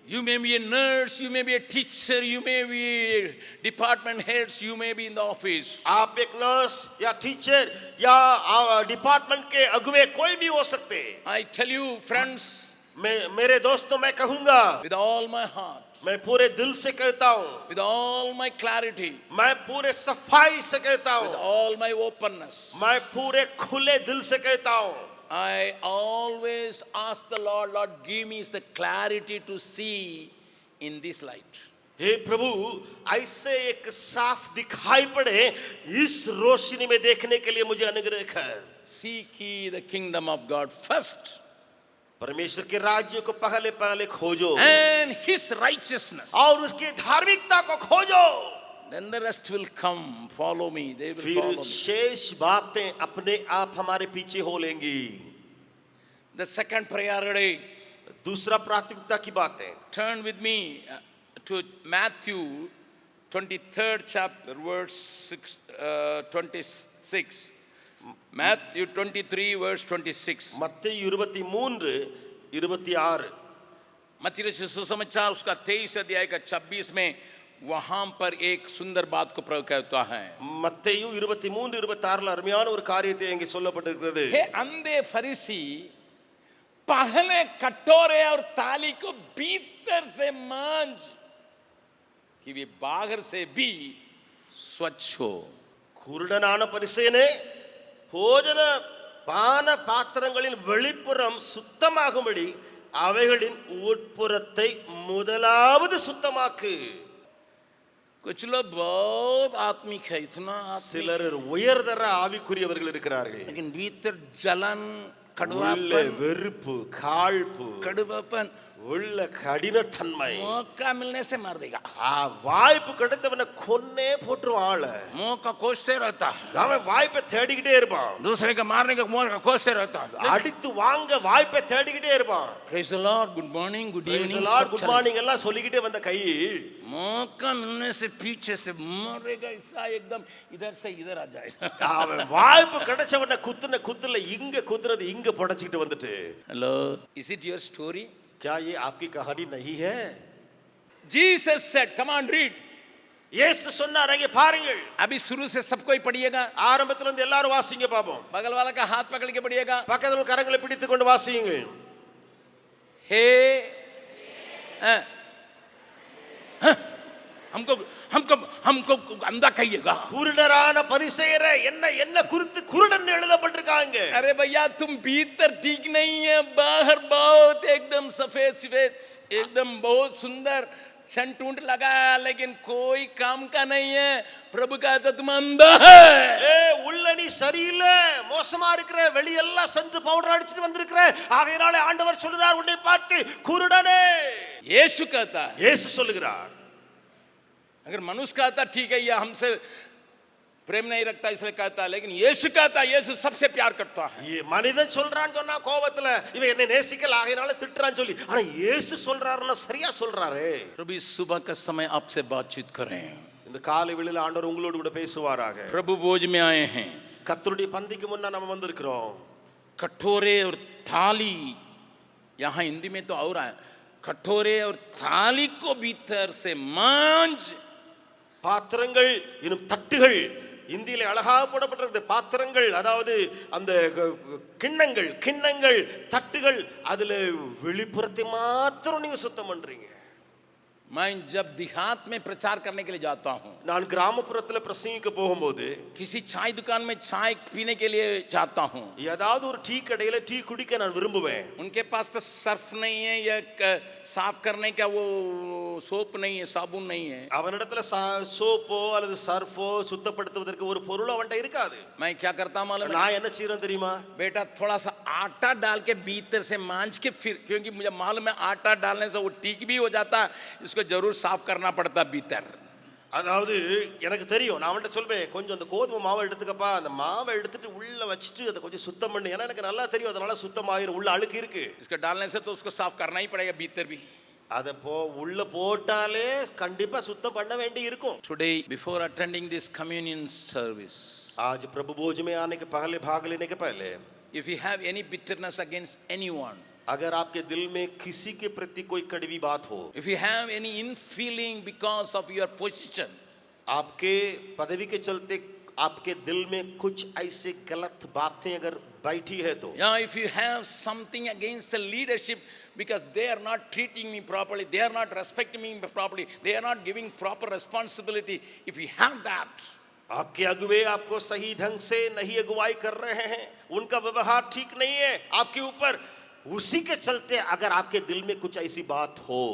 You may be a nurse, you may be a teacher, you may be department heads, you may be in the office. आप एक नर्स या टीचर या डिपार्टमेंट के अगुवे कोई भी हो सकते हैं. I tell you, friends, मेरे दोस्तों, मैं कहूंगा, with all my heart, मैं पूरे दिल से कहता हूं, with all my clarity, मैं पूरे सफाई से कहता with हूं, all my openness, मैं पूरे खुले दिल से कहता हूं, I always ask the Lord, Lord, give me the clarity to see in this light. हे प्रभु, ऐसे एक साफ दिखाई पड़े इस रोशनी में देखने के लिए मुझे अनुग्रह कर. Seek ye the kingdom of God first, परमेश्वर के राज्य को पहले पहले खोजो and his righteousness. और उसकी धार्मिकता को खोजो. Then the rest will come, follow me, they will फिर follow me. शेष बातें अपने आप हमारे पीछे हो लेंगी. The second priority, दूसरा प्राथमिकता की बातें. turn with me to Matthew 23rd chapter, verse 26. Matthew 23 verse 26. மத்தேயு 23 26 मत्ती रचित सुसमाचार उसका 23 अध्याय का 26 में वहां पर एक सुंदर बात को प्रयोग करता है। மத்தேயு 23 26 அருமையான ஒரு காரியத்தை இங்கே சொல்லப்பட்டிருக்கிறது. हे अंधे फरीसी, पहले कटोरे और थाली को भीतर से मांज कि वे बाहर से भी स्वच्छ हो। குருடனான பரிசேயனே, போஜன பான பாத்திரங்களின் வெளிப்புறம் சுத்தமாகும்படி அவைகளின் உட்புறத்தை முதலாவது சுத்தமாக்கு. कुछ लोग बहुत आत्मिक है, इतना சிலர் உயர்தர ஆவிக்குரியவர்கள் இருக்கிறார்கள். लेकिन भीतर जलन, உள்ள कड़वापन, வெறுப்பு, காழ்ப்பு, कड़वापन உள்ள கடினத்தன்மை. मौका मिलने से मार देगा। வாய்ப்பு கிடைத்தவன கொன்னே போட்டுருவான் ஆள. मौका खोजते रहता है, அவன் வாய்ப்பை தேடிக்கிட்டே இருப்பான். दूसरे का मारने का मौका खोजते रहता है। அடித்து வாங்க வாய்ப்பை தேடிக்கிட்டே இருப்பான். Praise the Lord, good morning, good Praise the evening, Lord, सब good चलेगा। morning எல்லாம் சொல்லிக்கிட்டே வந்த கை मौका मिलने से पीछे से मारेगा, ऐसा एकदम इधर से इधर आ जाएगा। அவன் வாய்ப்பு கிடைச்சவன குத்துன குத்துல இங்க குத்துறது இங்க புடைச்சிட்டு வந்துட்டு. Hello, is it your story? क्या ये आपकी कहानी नहीं है? Jesus said, come on read. இயேசு சொன்னார், அங்கே பாருங்கள். अभी शुरू से सबको ही पढ़िएगा, ஆரம்பத்துல இருந்து எல்லாரும் வாசிங்க பாப்போம். बगल वाला का हाथ पकड़ के पढ़िएगा। பக்கத்துல கரங்களை பிடித்துக் கொண்டு வாசியுங்கள். हे हमको हमको हमको अंधा कहिएगा। குருடரான பரிசேயரே, என்ன என்ன குறித்து குருடன் எழுதப்பட்டிருக்காங்க. अरे भैया, तुम भीतर ठीक नहीं है, बाहर बहुत एकदम सफेद सफेद, एकदम बहुत सुंदर शंट उंट लगा, लेकिन कोई काम का नहीं है। प्रभु कहता तुम अंधा है। உள்ள நீ சரியில்லை, மோசமா இருக்கிற, வெளியெல்லாம் சென்று பவுடர் அடிச்சிட்டு வந்திருக்கிற, ஆகையினால ஆண்டவர் சொல்றார் உன்னை பார்த்து குருடனே. यीशु कहता है, இயேசு சொல்லுகிறார். अगर मनुष्य कहता ठीक है, ये हमसे प्रेम नहीं रखता इसलिए कहता है, लेकिन यीशु कहता है, यीशु सबसे प्यार करता है। மனிதன் சொல்றான்னு சொன்னா கோபத்துல இவன் என்னை நேசிக்கல ஆகையினால திட்டுறான்னு சொல்லி, ஆனா இயேசு சொல்றாருன்னா சரியா சொல்றாரு. प्रभु इस सुबह का समय आपसे बातचीत करें। இந்த காலை வேளையில ஆண்டவர் உங்களோடு கூட பேசுவாராக. प्रभु भोज में आए हैं, கர்த்தருடைய பந்திக்கு முன்ன நம்ம வந்திருக்கிறோம். कटोरे और थाली, यहाँ हिंदी में तो और है, कटोरे और थाली को भीतर से मांज। பாத்திரங்கள் இன்னும் தட்டுகள், இந்தியில அழகாக போடப்பட்டிருக்கிறது. பாத்திரங்கள் அதாவது அந்த கிண்ணங்கள், கிண்ணங்கள், தட்டுகள், அதுல வெளிப்புறத்தை மாத்திரம் நீங்க சுத்தம் பண்றீங்க. मैं जब देहात में प्रचार करने के लिए जाता हूँ, நான் கிராமப்புறத்துல பிரசங்கிக்க போகும்போது किसी चाय दुकान में चाय पीने के लिए जाता हूँ, ஏதாவது ஒரு டீ கடையில டீ குடிக்க நான் விரும்புவேன். उनके पास तो सर्फ नहीं है या साफ करने का वो सोप नहीं है, साबुन नहीं है। அவனிடத்துல சோப்போ அல்லது சர்ஃபோ சுத்தப்படுத்துவதற்கு ஒரு பொருள் அவன்கிட்ட இருக்காது. मैं क्या करता हूँ मालूम है? நான் என்ன செய்யறேன் தெரியுமா? बेटा थोड़ा सा आटा डाल के भीतर से मांज के फिर, क्योंकि मुझे मालूम है आटा डालने से वो ठीक भी हो जाता है, इसको जरूर साफ करना पड़ता भीतर। அதாவது எனக்கு தெரியும், நான் அவன்கிட்ட சொல்வேன், கொஞ்சம் அந்த கோதுமை மாவை எடுத்துக்கப்பா, அந்த மாவை எடுத்துட்டு உள்ள வச்சுட்டு அதை கொஞ்சம் சுத்தம் பண்ணு, ஏன்னா எனக்கு நல்லா தெரியும் அதனால சுத்தமாயிரும், உள்ள அழுக்கு இருக்கு. इसको डालने से तो उसको साफ करना ही पड़ेगा भीतर भी। அதை உள்ள போட்டாலே கண்டிப்பா சுத்தம் பண்ண வேண்டி இருக்கும். Today, before attending this communion service, आज प्रभु भोज में आने के पहले, भाग लेने के पहले, if you have any bitterness against anyone, अगर आपके दिल में किसी के प्रति कोई कड़वी बात हो, if you have any in feeling because of your position, आपके पदवी के चलते आपके दिल में कुछ ऐसे गलत बातें अगर बैठी है तो, yeah, if you have something against the leadership because they are not treating me properly, they are not respecting me properly, they are not giving proper responsibility, if you have that, आपके अगुवे आपको सही ढंग से नहीं अगुवाई कर रहे हैं, उनका व्यवहार ठीक नहीं है आपके ऊपर, उसी के चलते अगर आपके दिल में कुछ ऐसी बात हो,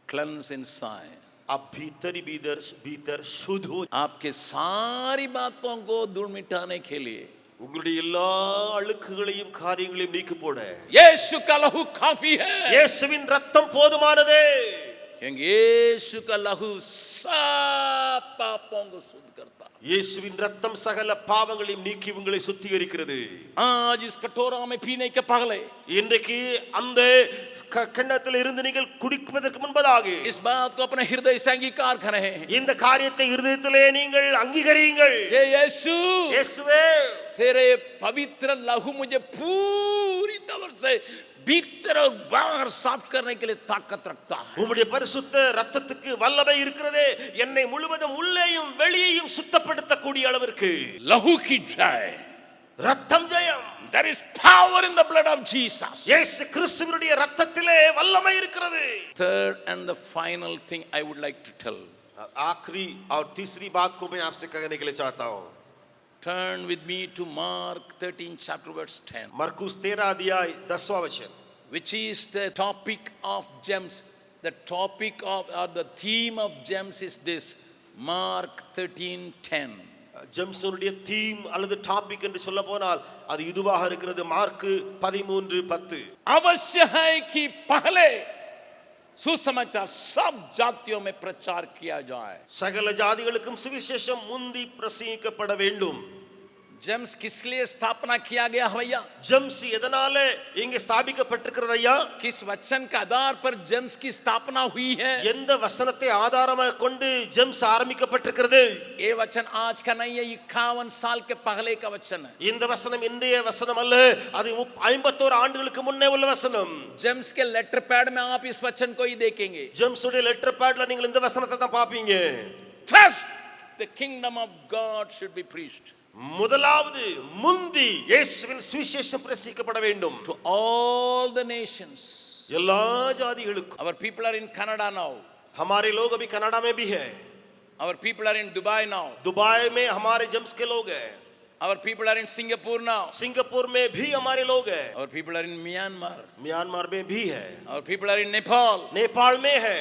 cleanse inside, आप भीतर ही भीतर शुद्ध हो. आपके सारी बातों को दूर मिटाने के लिए உங்களுடைய எல்லா அழுக்குகளையும் காரியங்களையும் நீக்கி போட यीशु का लहू काफी है। இயேசுவின் ரத்தம் போதுமானதே. क्योंकि यीशु का लहू सब पापों को शुद्ध करता। இயேசுவின் ரத்தம் சகல பாவங்களையும் நீக்கி உங்களை சுத்திகரிக்கிறது. आज इस कटोरा में पीने के पहले, இன்றைக்கு அந்த கிண்ணத்தில் இருந்து நீங்கள் குடிப்பதற்கு முன்பதாக इस बात को अपने हृदय से अंगीकार करें। இந்த காரியத்தை இருதயத்திலே நீங்கள் அங்கீகரியுங்கள். ये यीशु, இயேசுவே, तेरे पवित्र लहू मुझे पूरी तरह से भीतर और बाहर साफ करने के लिए ताकत रखता है. உம்முடைய பரிசுத்த இரத்தத்துக்கு வல்லமை இருக்கிறதே என்னை முழுவதும் உள்ளேயும் வெளியேயும் சுத்தப்படுத்தக்கூடிய அளவிற்கு. लहू की जय. ரத்தம் ஜெயம். There is power in the blood of Jesus. இயேசு கிறிஸ்துவினுடைய இரத்தத்திலே வல்லமை இருக்கிறது. Third and the final thing I would like to tell. आखिरी और तीसरी बात को मैं आपसे कहने के लिए चाहता हूं. Turn with me to Mark 13 chapter verse 10. मरकुस 13 अध्याय 10वां वचन. Which is the topic of gems. The topic of or the theme of gems is this. Mark 13:10. ஜெம்ஸுடைய theme அல்லது டாபிக் என்று சொல்ல போனால் அது இதுவாக இருக்கிறது. மார்க் 13:10. अवश्य है कि पहले सुसमाचार सब जातियों में प्रचार किया जाए. சகல ஜாதிகளுக்கும் சுவிசேஷம் முந்தி பிரசங்கிக்கப்பட வேண்டும். जेम्स किस लिए स्थापना किया गया भैया? ஜெம்ஸ் எதனாலே இங்கே ஸ்தாபிக்கப்பட்டிருக்கிறது ஐயா? किस वचन के आधार पर जेम्स की स्थापना हुई है? எந்த வசனத்தை ஆதாரமாக கொண்டு ஜெம்ஸ் ஆரம்பிக்கப்பட்டிருக்கிறது? ये वचन आज का नहीं है, 51 साल के पहले का वचन है. இந்த வசனம் இன்றைய வசனம் அல்ல, அது 51 ஆண்டுகளுக்கு முன்னே உள்ள வசனம். जेम्स के लेटर पैड में आप इस वचन को ही देखेंगे. ஜெம்ஸ் உடைய லெட்டர் பேட்ல நீங்கள் இந்த வசனத்தை தான் பாப்பீங்க. First, the kingdom of God should be preached. முதலாவது முந்தி இயேசுவின் சுவிசேஷம் பிரசங்கிக்கப்பட வேண்டும். To all the nations. எல்லா ஜாதிகளுக்கும். Our people are in Canada now. हमारे लोग अभी कनाडा में भी है. Our people are in Dubai now. Dubai में हमारे जेम्स के लोग हैं. Our people are in Singapore now. Singapore में भी हमारे लोग हैं. Our people are in Myanmar. Myanmar में भी है. Our people are in Nepal. Nepal में है.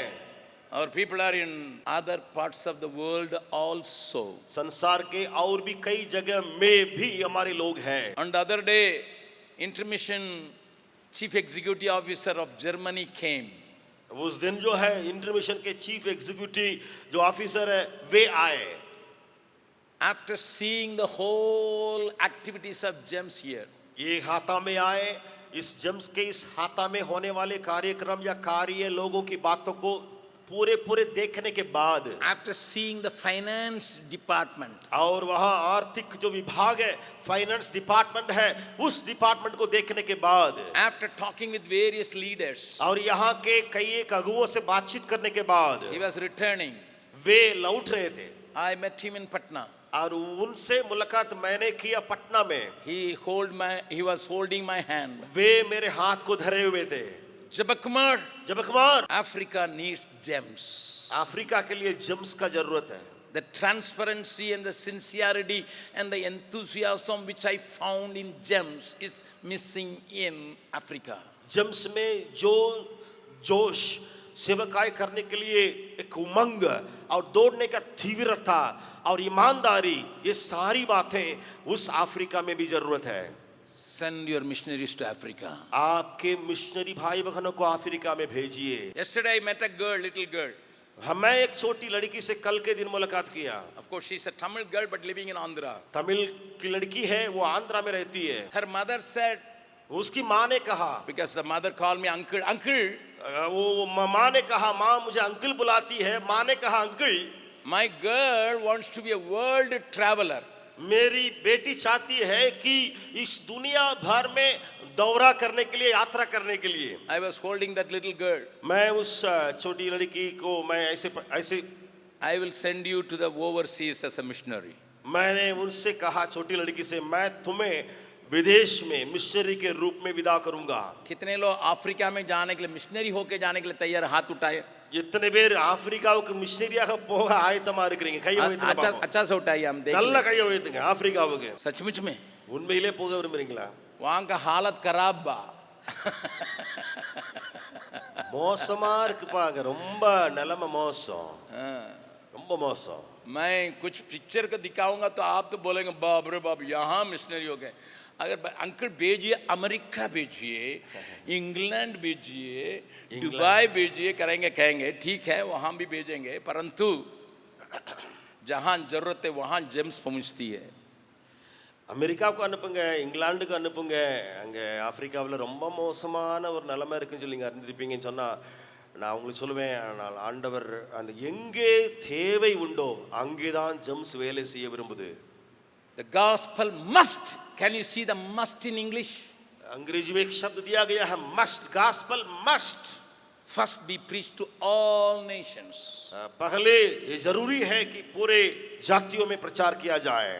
Our people are in other parts of the world also. संसार के और भी कई जगह में भी हमारे लोग हैं. On the other day, intermission chief executive officer of Germany came. उस दिन जो है इंटरमिशन के चीफ एग्जीक्यूटिव जो ऑफिसर है वे आए. After seeing the whole activities of GEMS here, ये हाथा में आए. इस जेम्स के इस हाथा में होने वाले कार्यक्रम या कार्य लोगों की बातों को पूरे देखने के बाद, after seeing the finance department, और वहाँ आर्थिक जो विभाग है फाइनेंस डिपार्टमेंट है उस डिपार्टमेंट को देखने के बाद, after talking with various leaders, और यहाँ के कई एक अगुवों से बातचीत करने के बाद he was returning. वे लौट रहे थे. I met him in Patna. और उनसे मुलाकात मैंने किया पटना में. He was holding my hand. वे मेरे हाथ को धरे हुए थे. Jabakmar, Africa needs gems. Africa के लिए जेम्स का जरूरत है. The transparency and the sincerity and the enthusiasm which I found in gems is missing in Africa. James में जो जोश सेवकाई करने के लिए एक उमंग और दौड़ने का तीव्रता और ईमानदारी, ये सारी बातें उस अफ्रीका में भी जरूरत है. Send your missionaries to Africa. आपके मिशनरी भाई बहनों को अफ्रीका में भेजिए. Yesterday I met a girl, little girl. मैं एक छोटी लड़की से कल के दिन मुलाकात किया. Of course she is a Tamil girl but living in Andhra. Tamil की लड़की है, वो आंध्रा में रहती है. Her mother said, उसकी माँ ने कहा, because the mother called me uncle, uncle. वो माँ ने कहा, माँ मुझे अंकल बुलाती है. माँ ने कहा, uncle, my girl wants to be a world traveler. मेरी बेटी चाहती है कि इस दुनिया भर में दौरा करने के लिए, यात्रा करने के लिए. I was holding that little girl. मैं उस छोटी लड़की को मैं ऐसे I will send you to the overseas as a missionary. मैंने उनसे कहा, छोटी लड़की से, मैं तुम्हें विदेश में मिशनरी के रूप में विदा करूंगा. कितने लोग अफ्रीका में जाने के लिए, मिशनरी होके जाने के लिए तैयार, हाथ उठाए. इतने பேர் ஆப்பிரிக்காவுக்கு மிஷனரியாக போக ஆயத்தமா இருக்கிறீங்க? கையை உயர்த்துங்க பாப்போம். अच्छा से उठाइए, हम देख நல்ல கையை உயர்த்துங்க. ஆப்பிரிக்காவுக்கு सचमुच में உண்மையிலே போக விரும்புறீங்களா? वहां का हालत खराब बा. மோசமா இருக்கு பாங்க. ரொம்ப நிலைமை மோசம். ரொம்ப மோசம். मैं कुछ पिक्चर को दिखाऊंगा तो आप तो बोलेंगे बाप रे बाप, यहाँ मिशनरी हो गए. अगर अंकल भेजिए, अमेरिका भेजिए, इंग्लैंड भेजिए, दुबई भेजिए, कहेंगे ठीक है, वहाँ भी भेजेंगे, परंतु जहाँ जरूरत है वहाँ जेम्स पहुँचती है. அமெரிக்காவுக்கு அனுப்புங்க, இங்கிலாந்துக்கு அனுப்புங்க. அங்கே ஆப்பிரிக்காவில் ரொம்ப மோசமான ஒரு நிலைமை இருக்குன்னு சொல்லி நீங்கள் அறிந்திருப்பீங்கன்னு சொன்னால் நான் உங்களுக்கு சொல்லுவேன், ஆனால் ஆண்டவர் அந்த எங்கே தேவை உண்டோ அங்கே தான் ஜெம்ஸ் வேலை செய்ய விரும்புது. The gospel must. Can you see the must in English? अंग्रेजी में एक शब्द दिया गया है must, gospel must. first be preached to all nations. पहले ये जरूरी है कि पूरे जातियों में प्रचार किया जाए।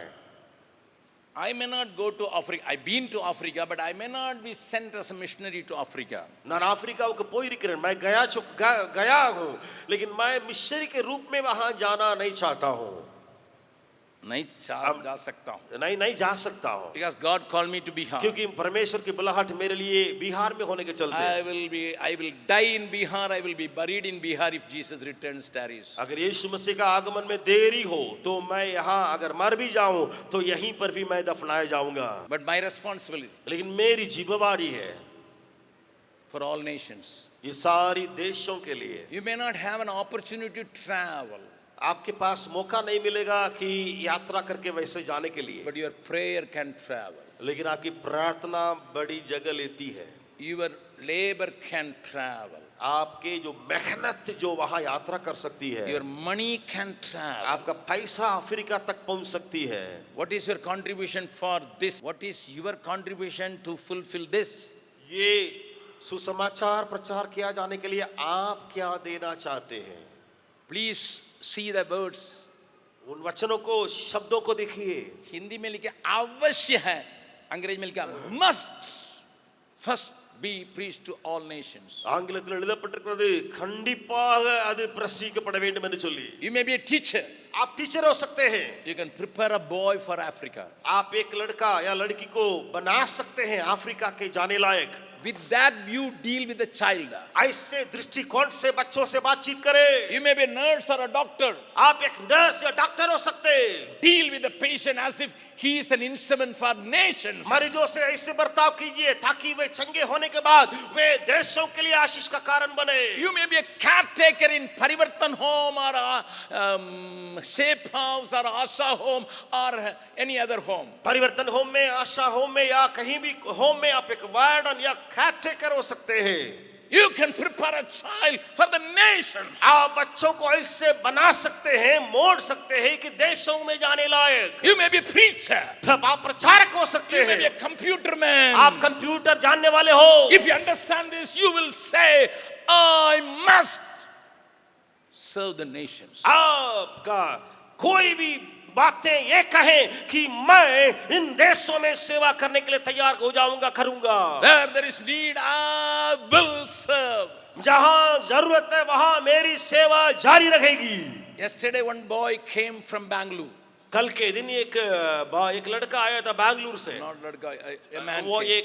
I may not go to Africa. I've been to Africa, but I may not be sent as a missionary to Africa. ना अफ्रीका को कोई रिकरण, मैं गया हूँ, लेकिन मैं मिशनरी के रूप में वहां जाना नहीं चाहता हूँ। नहीं जा सकता हूँ। नहीं जा सकता हूँ। Because God called me to Bihar. क्योंकि परमेश्वर की बुलाहट मेरे लिए बिहार में होने के चलते। I will die in Bihar. I will be buried in Bihar if Jesus returns tarries. अगर यीशु मसीह का आगमन में देरी हो तो मैं यहाँ अगर मर भी जाऊं तो यहीं पर भी मैं दफनाया जाऊंगा। But my responsibility. लेकिन मेरी जिम्मेवारी है for all nations. ये सारी देशों के लिए। You may not have an opportunity to travel. आपके पास मौका नहीं मिलेगा कि यात्रा करके वैसे जाने के लिए, but your prayer can travel. लेकिन आपकी प्रार्थना बड़ी जगह लेती है। Your labor can travel. आपके जो मेहनत जो वहां यात्रा कर सकती है, your money can travel. आपका पैसा अफ्रीका तक पहुंच सकती है। What is your contribution for this? What is your contribution to fulfill this? ये सुसमाचार प्रचार किया जाने के लिए आप क्या देना चाहते हैं? Please see the words. उन वचनों को, शब्दों को देखिए। हिंदी में लिखे अवश्य है, अंग्रेजी में लिखा must first be preached to all nations. ஆங்கிலத்தில் எழுதப்பட்டிருக்கிறது கண்டிப்பாக அது பிரசங்கிக்கப்பட வேண்டும் என்று சொல்லி। You may be a teacher. आप टीचर हो सकते हैं। You can prepare a boy for Africa. आप एक लड़का या लड़की को बना सकते हैं अफ्रीका के जाने लायक। With that view, deal with the child. ऐसे दृष्टिकोण से बच्चों से बातचीत करें। You may be a nurse or a doctor. आप एक नर्स या डॉक्टर हो सकते हैं। Deal with the patient as if he is an instrument for nations. मरीजों से ऐसे बर्ताव कीजिए ताकि वे चंगे होने के बाद वे देशों के लिए आशीष का कारण बने। You may be a caretaker in Parivartan home or Safe House or Asha home or any other home. परिवर्तन होम में, आशा होम में या कहीं भी होम में आप एक वार्डन या केयरटेकर हो सकते हैं। You can prepare a child for the nations. आप बच्चों को ऐसे बना सकते हैं, मोड़ सकते हैं कि देशों में जाने लायक। You may be a preacher. आप प्रचारक हो सकते You may हैं। be a computer man. आप कंप्यूटर जानने वाले हो। If you understand this, you will say, I must serve the nations. आपका कोई भी बातें ये कहें कि मैं इन देशों में सेवा करने के लिए तैयार हो जाऊंगा, करूंगा। Where there is need, I will serve. जहां जरूरत है वहां मेरी सेवा जारी रहेगी। Yesterday one boy came from Bangalore. कल के दिन एक लड़का आया था बैंगलोर से। Not लड़का, a man वो came.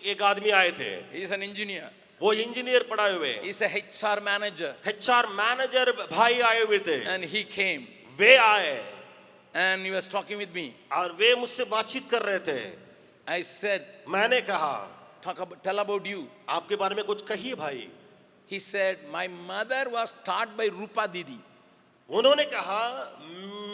एक आदमी आए थे। He is an engineer. वो इंजीनियर पढ़ाए हुए। He is a HR manager. HR manager भाई आए हुए थे। And he came. वे आए And he was talking with me. और वे मुझसे बातचीत कर रहे थे। I said, मैंने कहा tell about you. आपके बारे में कुछ कहिए भाई। He said, my mother was taught by Rupa Didi. उन्होंने कहा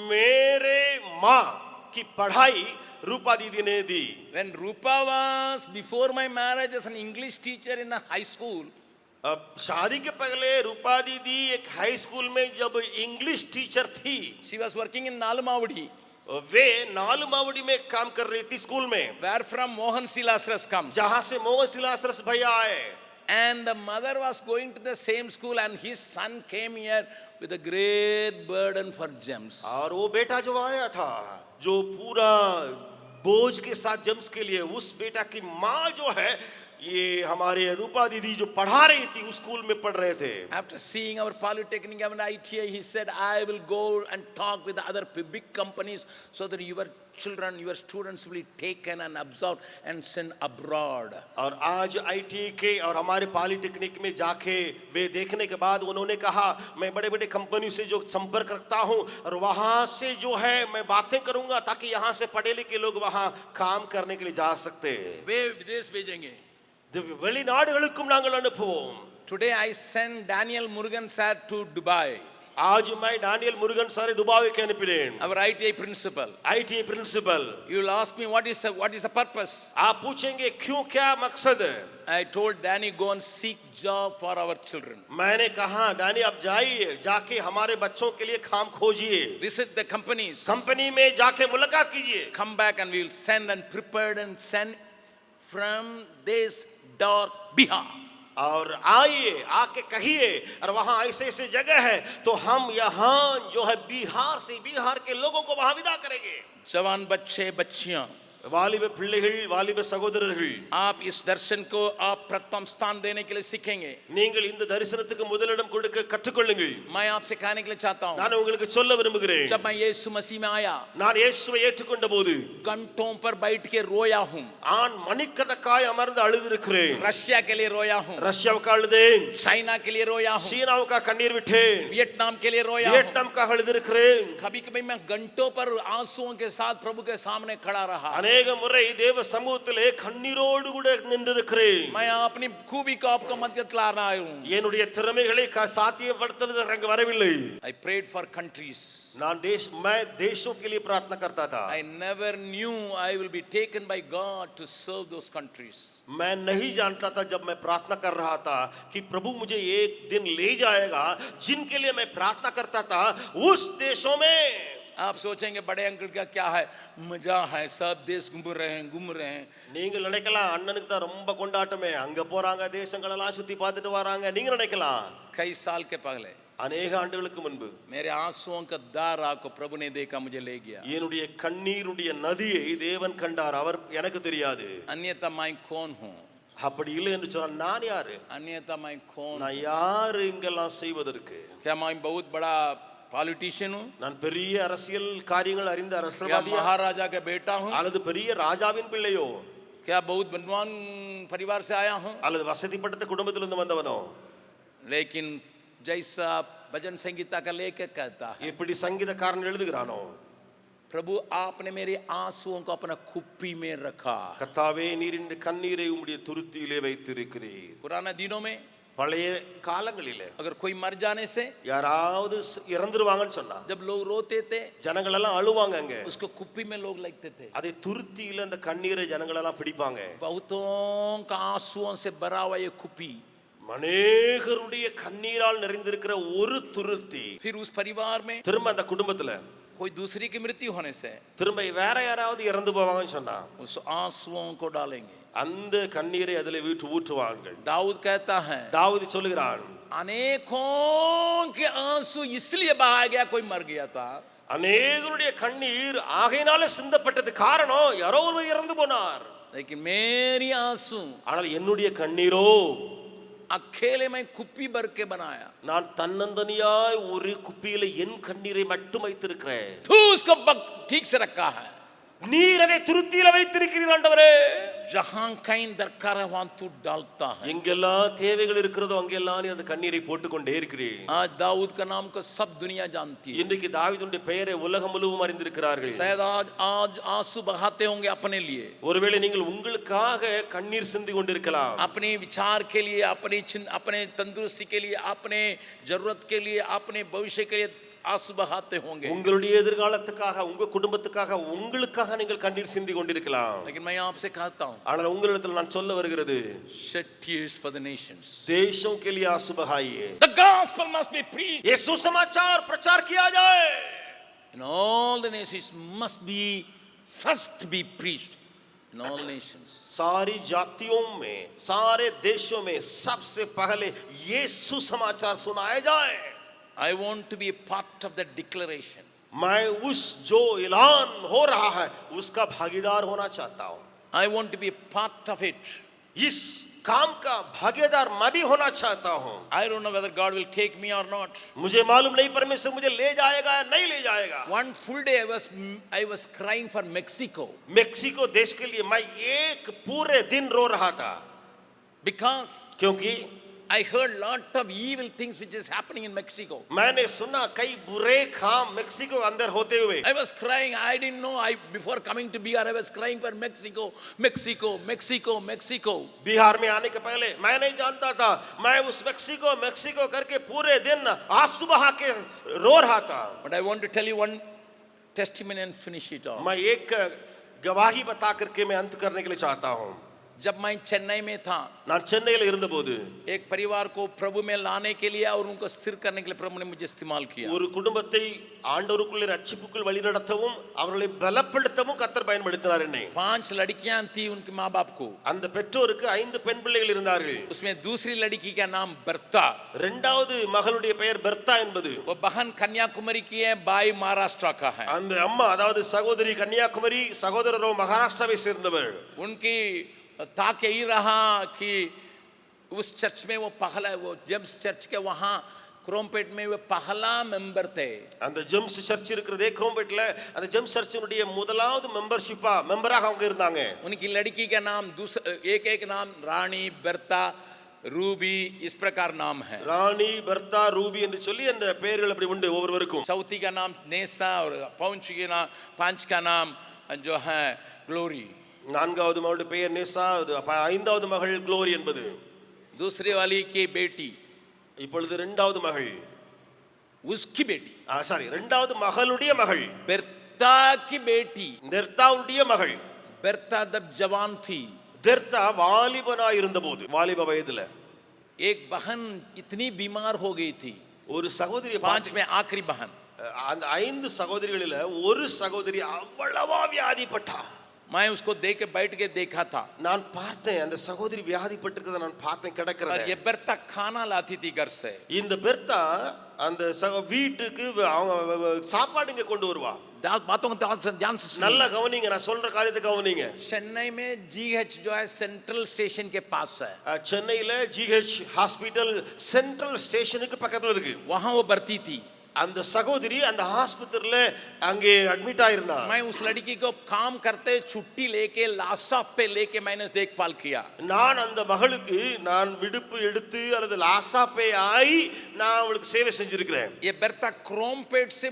मेरे माँ की पढ़ाई रूपा दीदी ने दी। When Rupa was before my marriage as an English teacher in a high school, अब शादी के पहले रूपा दीदी एक हाई स्कूल में जब इंग्लिश टीचर थी, she was working in Nalamavadi, वे नालमावड़ी में काम कर रही थी स्कूल में, where from Mohan Silasras comes. जहां से मोहन सिलासरस भैया आए। And the mother was going to the same school and his son came here with a great burden for gems. और वो बेटा जो आया था जो पूरा बोझ के साथ जेम्स के लिए, उस बेटा की माँ जो है ये हमारे रूपा दीदी जो पढ़ा रही थी उस स्कूल में पढ़ रहे थे। After seeing our polytechnic and ITI, he said, I will go and talk with the other big companies so that your children, your students will be taken and absorbed and sent abroad. और आज ITI के और हमारे polytechnic में जाके वे देखने के बाद उन्होंने कहा मैं बड़े बड़े कंपनी से जो संपर्क रखता हूँ और वहाँ से जो है मैं बातें करूँगा ताकि यहाँ से पढ़े लिखे लोग वहाँ काम करने के लिए जा सकते हैं। वे विदेश भेजेंगे। வெளிநாடுகளுக்கும் நாங்கள் அனுப்புவோம்। Today I sent Daniel Murugan sir to Dubai. आज मैं डैनियल मुरुगन सारे दुबई के अनपिलेन। Our ITI principal. ITI principal. You will ask me what is the purpose? आप पूछेंगे क्यों, क्या मकसद है? I told Danny go and seek job for our children. मैंने कहा डैनी आप जाइए, जाके हमारे बच्चों के लिए काम खोजिए। Visit the companies. कंपनी में जाके मुलाकात कीजिए। Come back and we will send and prepared and send from this dark Bihar. और आइए आके कहिए, और वहां ऐसे ऐसे जगह है तो हम यहाँ जो है बिहार से, बिहार के लोगों को वहां विदा करेंगे। जवान बच्चे बच्चियां, வாலிப பிள்ளைகள், வாலிப சகோதரர்கள், आप इस दर्शन को आप प्रथम स्थान देने के लिए सीखेंगे। நீங்கள் இந்த தரிசனத்துக்கு முதலிடம் கொடுக்க கற்றுக்கொள்ளுங்கள்। मैं आपसे कहने के लिए चाहता हूं, நான் உங்களுக்கு சொல்ல விரும்புகிறேன், जब मैं यीशु मसीह में आया, நான் இயேசுவை ஏற்றுக்கொண்ட போது घंटों पर बैठ के रोया हूं। நான் மணிக்கணக்காய் அமர்ந்து அழுதிருக்கிறேன்। रशिया के लिए रोया हूं, ரஷ்யாவுக்கு அழுதேன், चाइना के लिए रोया हूं, சீனாவுக்கு கண்ணீர் விட்டேன், वियतनाम के लिए रोया हूं। வியட்நாமுக்கு அழுதிருக்கிறேன்। कभी कभी मैं घंटों पर आंसुओं के साथ प्रभु के सामने खड़ा रहा। अनेक முறை தேவ சமூகத்திலே கண்ணீரோடு கூட நின்றிருக்கிறேன்। मैं अपनी खूबी को आपको मध्य ला रहा हूं। என்னுடைய திறமைகளை சாத்தியப்படுத்துவது அங்கு வரவில்லை। I prayed for countries. मैं देशों के लिए प्रार्थना करता था। I never knew I will be taken by God to serve those countries. मैं नहीं जानता था जब मैं प्रार्थना कर रहा था कि प्रभु मुझे एक दिन ले जाएगा जिनके लिए मैं प्रार्थना करता था उस देशों में। आप सोचेंगे बड़े अंकल का क्या है, मजा है, सब देश घूम रहे हैं। நீங்கள் நினைக்கலாம் அண்ணனுக்கு தான் ரொம்ப கொண்டாட்டமே, அங்க போறாங்க, தேசங்கள் எல்லாம் சுத்தி பார்த்துட்டு வராங்க, நீங்க நினைக்கலாம்। कई साल के पहले, अनेक ஆண்டுகளுக்கு முன்பு मेरे आंसुओं का धारा को प्रभु ने देखा, मुझे ले गया। என்னுடைய கண்ணீருடைய நதியை தேவன் கண்டார், அவர் எனக்கு தெரியாது। अन्यथा मैं कौन हूँ, அப்படி இல்லை என்று சொன்னால் நான் யாரு, अन्यथा मैं कौन, நான் யாரு இங்கெல்லாம் செய்வதற்கு? क्या मैं बहुत बड़ा पॉलिटिशियन हूँ, நான் பெரிய அரசியல் காரியங்கள் அறிந்த क्या அரசியல்வாதியா, महाराजा का बेटा हूँ, அல்லது பெரிய ராஜாவின் பிள்ளையோ, क्या बहुत धनवान परिवार से आया हूँ। அல்லது வசதிப்பட்ட குடும்பத்திலிருந்து வந்தவனோ? लेकिन जैसा भजन संगीता का लेखक कहता है, எப்படி சங்கீதக்காரன் எழுதுகிறானோ, प्रभु आपने मेरे आंसुओं को अपना कुप्पी में रखा। கர்த்தாவே நீர் இந்த கண்ணீரை உம்முடைய துருத்தியிலே வைத்திருக்கிறீர்। पुराने दिनों में பழைய காலங்களிலே अगर कोई मर जाने से, யாராவது இறந்துருவாங்கன்னு சொன்னா जब लोग रोते थे, ஜனங்கள் எல்லாம் அழுவாங்க, அங்க उसको कुप्पी में लोग लगते थे। அதே துருத்தியில அந்த கண்ணீரை ஜனங்கள் எல்லாம் பிடிப்பாங்க। बहुतों का आंसुओं से भरा हुआ ये कुप्पी, அநேகருடைய கண்ணீரால் நிறைந்திருக்கிற ஒரு துருத்தி फिर उस परिवार में திரும்ப அந்த குடும்பத்துல कोई दूसरी की मृत्यु होने से திரும்ப வேற யாராவது இறந்து போவாங்கன்னு சொன்னா उस आंसुओं को डालेंगे। அந்த கண்ணீரை அதிலே ஊற்றுவார்கள்। दाऊद कहता है, தாவீது சொல்லுகிறான், अनेकों के आंसू इसलिए बहाया गया, कोई मर गया था। அநேகருடைய கண்ணீர் ஆகையினால சிந்தப்பட்டது, காரணம் யாரோ ஒருவர் இறந்து போனார்। लेकिन मेरी आंसू, ஆனால் என்னுடைய கண்ணீரோ अकेले में कुप्पी भर के बनाया। நான் தன்னந்தனியாய் ஒரு குப்பியில என் கண்ணீரை மட்டும் வைத்திருக்கிறேன்। तू उसको ठीक से रखा है, நீர் அதை துருத்தியில வைத்திருக்கிறீர் ஆண்டவரே। जहां कहीं दरकार है वहां तू डालता है। எங்கெல்லாம் தேவைகள் இருக்கிறதோ அங்கெல்லாம் நீ அந்த கண்ணீரை போட்டுக்கொண்டே இருக்கிறீர்। आज दाऊद का नाम को सब दुनिया जानती है। இன்றைக்கு தாவீதுடைய பெயரை உலகம் முழுவதும் அறிந்திருக்கிறார்கள்। शायद आज आंसू बहाते होंगे अपने लिए, ஒருவேளை நீங்கள் உங்களுக்காக கண்ணீர் சிந்தி கொண்டிருக்கலாம், अपने विचार के लिए, अपने तंदुरुस्ती के लिए, अपने जरूरत के लिए, अपने भविष्य के लिए आंसू बहाते होंगे। உங்களுடைய எதிர்காலத்துக்காக, உங்க குடும்பத்துக்காக, உங்களுக்காக நீங்கள் கண்ணீர் சிந்தி கொண்டிருக்கலாம்। लेकिन मैं आपसे कहता हूं, ஆனால் உங்களிடத்தில் நான் சொல்ல வருகிறது, shed tears for the nations. देशों के लिए आंसू बहाइए। The gospel must be preached. ये सुसमाचार प्रचार किया जाए। In all the nations must be first be preached. In all nations. सारी जातियों में, सारे देशों में सबसे पहले ये सुसमाचार सुनाया जाए। I want to be a part of that declaration. मैं उस जो ऐलान हो रहा है उसका भागीदार होना चाहता हूं। I want to be a part of it. इस काम का भागीदार मैं भी होना चाहता हूं। I don't know whether God will take me or not. मुझे मालूम नहीं परमेश्वर मुझे ले जाएगा या नहीं ले जाएगा। One full day I was crying for Mexico. Mexico देश के लिए मैं एक पूरे दिन रो रहा था, Because क्योंकि I heard lot of evil things which is happening in Mexico. मैंने सुना कई बुरे काम मेक्सिको अंदर होते हुए। I was crying. I didn't know. Before coming to Bihar, I was crying for Mexico, Mexico, Mexico, Mexico. Bihar में आने के पहले मैं नहीं जानता था, मैं उस मेक्सिको मेक्सिको करके पूरे दिन आंसू बहा के रो रहा था। But I want to tell you one testimony and finish it off. मैं एक गवाही बता करके मैं अंत करने के लिए चाहता हूँ। जब मैं चेन्नई में था, நான் சென்னையில் இருந்தபோது एक परिवार को प्रभु में लाने के लिए और उनको स्थिर करने के लिए प्रभु ने मुझे इस्तेमाल किया। ஒரு குடும்பத்தை ஆண்டவருக்குள்ளே ரட்சிப்புக்குள் வழிநடத்தவும் அவர்களை பலப்படுத்தவும் கர்த்தர் பயன்படுத்தினார் என்னை। 5 लड़कियां थी उनके माँ बाप को। அந்த பெற்றோருக்கு 5 பெண் பிள்ளைகள் இருந்தார்கள்। उसमें दूसरी लड़की का नाम बर्ता, இரண்டாவது மகளுடைய பெயர் பெர்தா என்பது। वो बहन कन्याकुमारी की है, भाई महाराष्ट्र का है। அந்த अम्मा அதாவது சகோதரி கன்னியாகுமரி, சகோதரரோ மகாராஷ்டிராவை சேர்ந்தவர்। उनकी ताक यही रहा कि उस चर्च में वो पहला, वो जेम्स चर्च के वहाँ क्रोमपेट में वो पहला मेंबर थे। அந்த ஜெம்ஸ் சர்ச் இருக்கிறதே குரோம்பேட்ல, அந்த ஜெம்ஸ் சர்ச்சினுடைய முதலாவது மெம்பராக அவங்க இருந்தாங்க। उनकी लड़की का नाम एक नाम रानी, बर्ता, रूबी, इस प्रकार नाम है। ராணி, பெர்தா, ரூபி என்று சொல்லி அந்த பெயர்கள் அப்படி உண்டு ஒவ்வொருவருக்கும்। चौथी का नाम नेसा और पांच का नाम जो है ग्लोरी। நான்காவது மகளுடைய பெயர் நேசா, ஐந்தாவது மகள் குளோரி என்பது। दूसरे वाली की बेटी, இப்பொழுது இரண்டாவது மகள், उसकी बेटी, இரண்டாவது மகளுடைய மகள் बेर्ता की बेटी। பெர்தாவுடைய மகள்। बेर्ता जब जवान थी, பெர்தா வாலிபனாய் இருந்தபோது, வாலிப வயதுல एक बहन इतनी बीमार हो गई थी, ஒரு சகோதரி, 5 में आखिरी बहन, அந்த 5 சகோதரிகளில ஒரு சகோதரி அவ்வளவா வியாதிப்பட்டா। मैं उसको देख के बैठ के देखा था। நான் பார்த்தேன் அந்த சகோதரி வியாதிப்பட்டிருக்கிறத நான் பார்த்தேன் கிடக்கிறத। ये बेर्ता खाना लाती थी घर से। இந்த பெர்தா அந்த வீட்டுக்கு அவங்க சாப்பாடு இங்க கொண்டு வருவா। बातों को ध्यान से सुनिए। நல்ல கவனிங்க, நான் சொல்ற காரியத்தை கவனிங்க। चेन्नई में जीएच जो है सेंट्रल स्टेशन के पास है। சென்னையில ஜிஹெச் ஹாஸ்பிடல் சென்ட்ரல் ஸ்டேஷனுக்கு பக்கத்துல இருக்கு। वहां वो भर्ती थी। அந்த சகோதரி அந்த ஹாஸ்பிடல்ல அங்கே அட்மிட் ஆயிருந்தா। मैं उस लड़की को काम करते छुट्टी लेके लासा पे लेके मैंने देखभाल किया। நான் அந்த மகளுக்கு நான் விடுப்பு எடுத்து அல்லது லாசா பே ஆയി நான் அவளுக்கு சேவை செஞ்சிருக்கிறேன்। ये बेर्ता क्रोमपेट से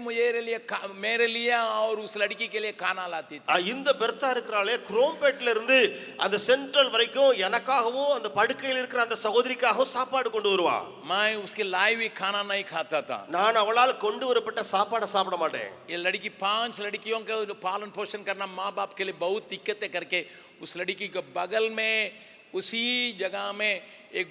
मेरे लिए और उस लड़की के लिए खाना लाती थी। இந்த பெர்தா இருக்கிறாளே குரோம்பேட்ல இருந்து அந்த சென்ட்ரல் வரைக்கும் எனக்காகவும் அந்த படுக்கையில் இருக்கிற அந்த சகோதரிக்காகவும் சாப்பாடு கொண்டு வருவா। मैं उसके लाइव ही खाना नहीं खाता था। நான் அவளால் கொண்டு வரப்பட்ட சாப்பாடை சாப்பிட மாட்டேன்। ये लड़की 5 लड़कियों का पालन पोषण करना माँ बाप के लिए बहुत दिक्कतें करके उस लड़की को बगल में उसी जगह में एक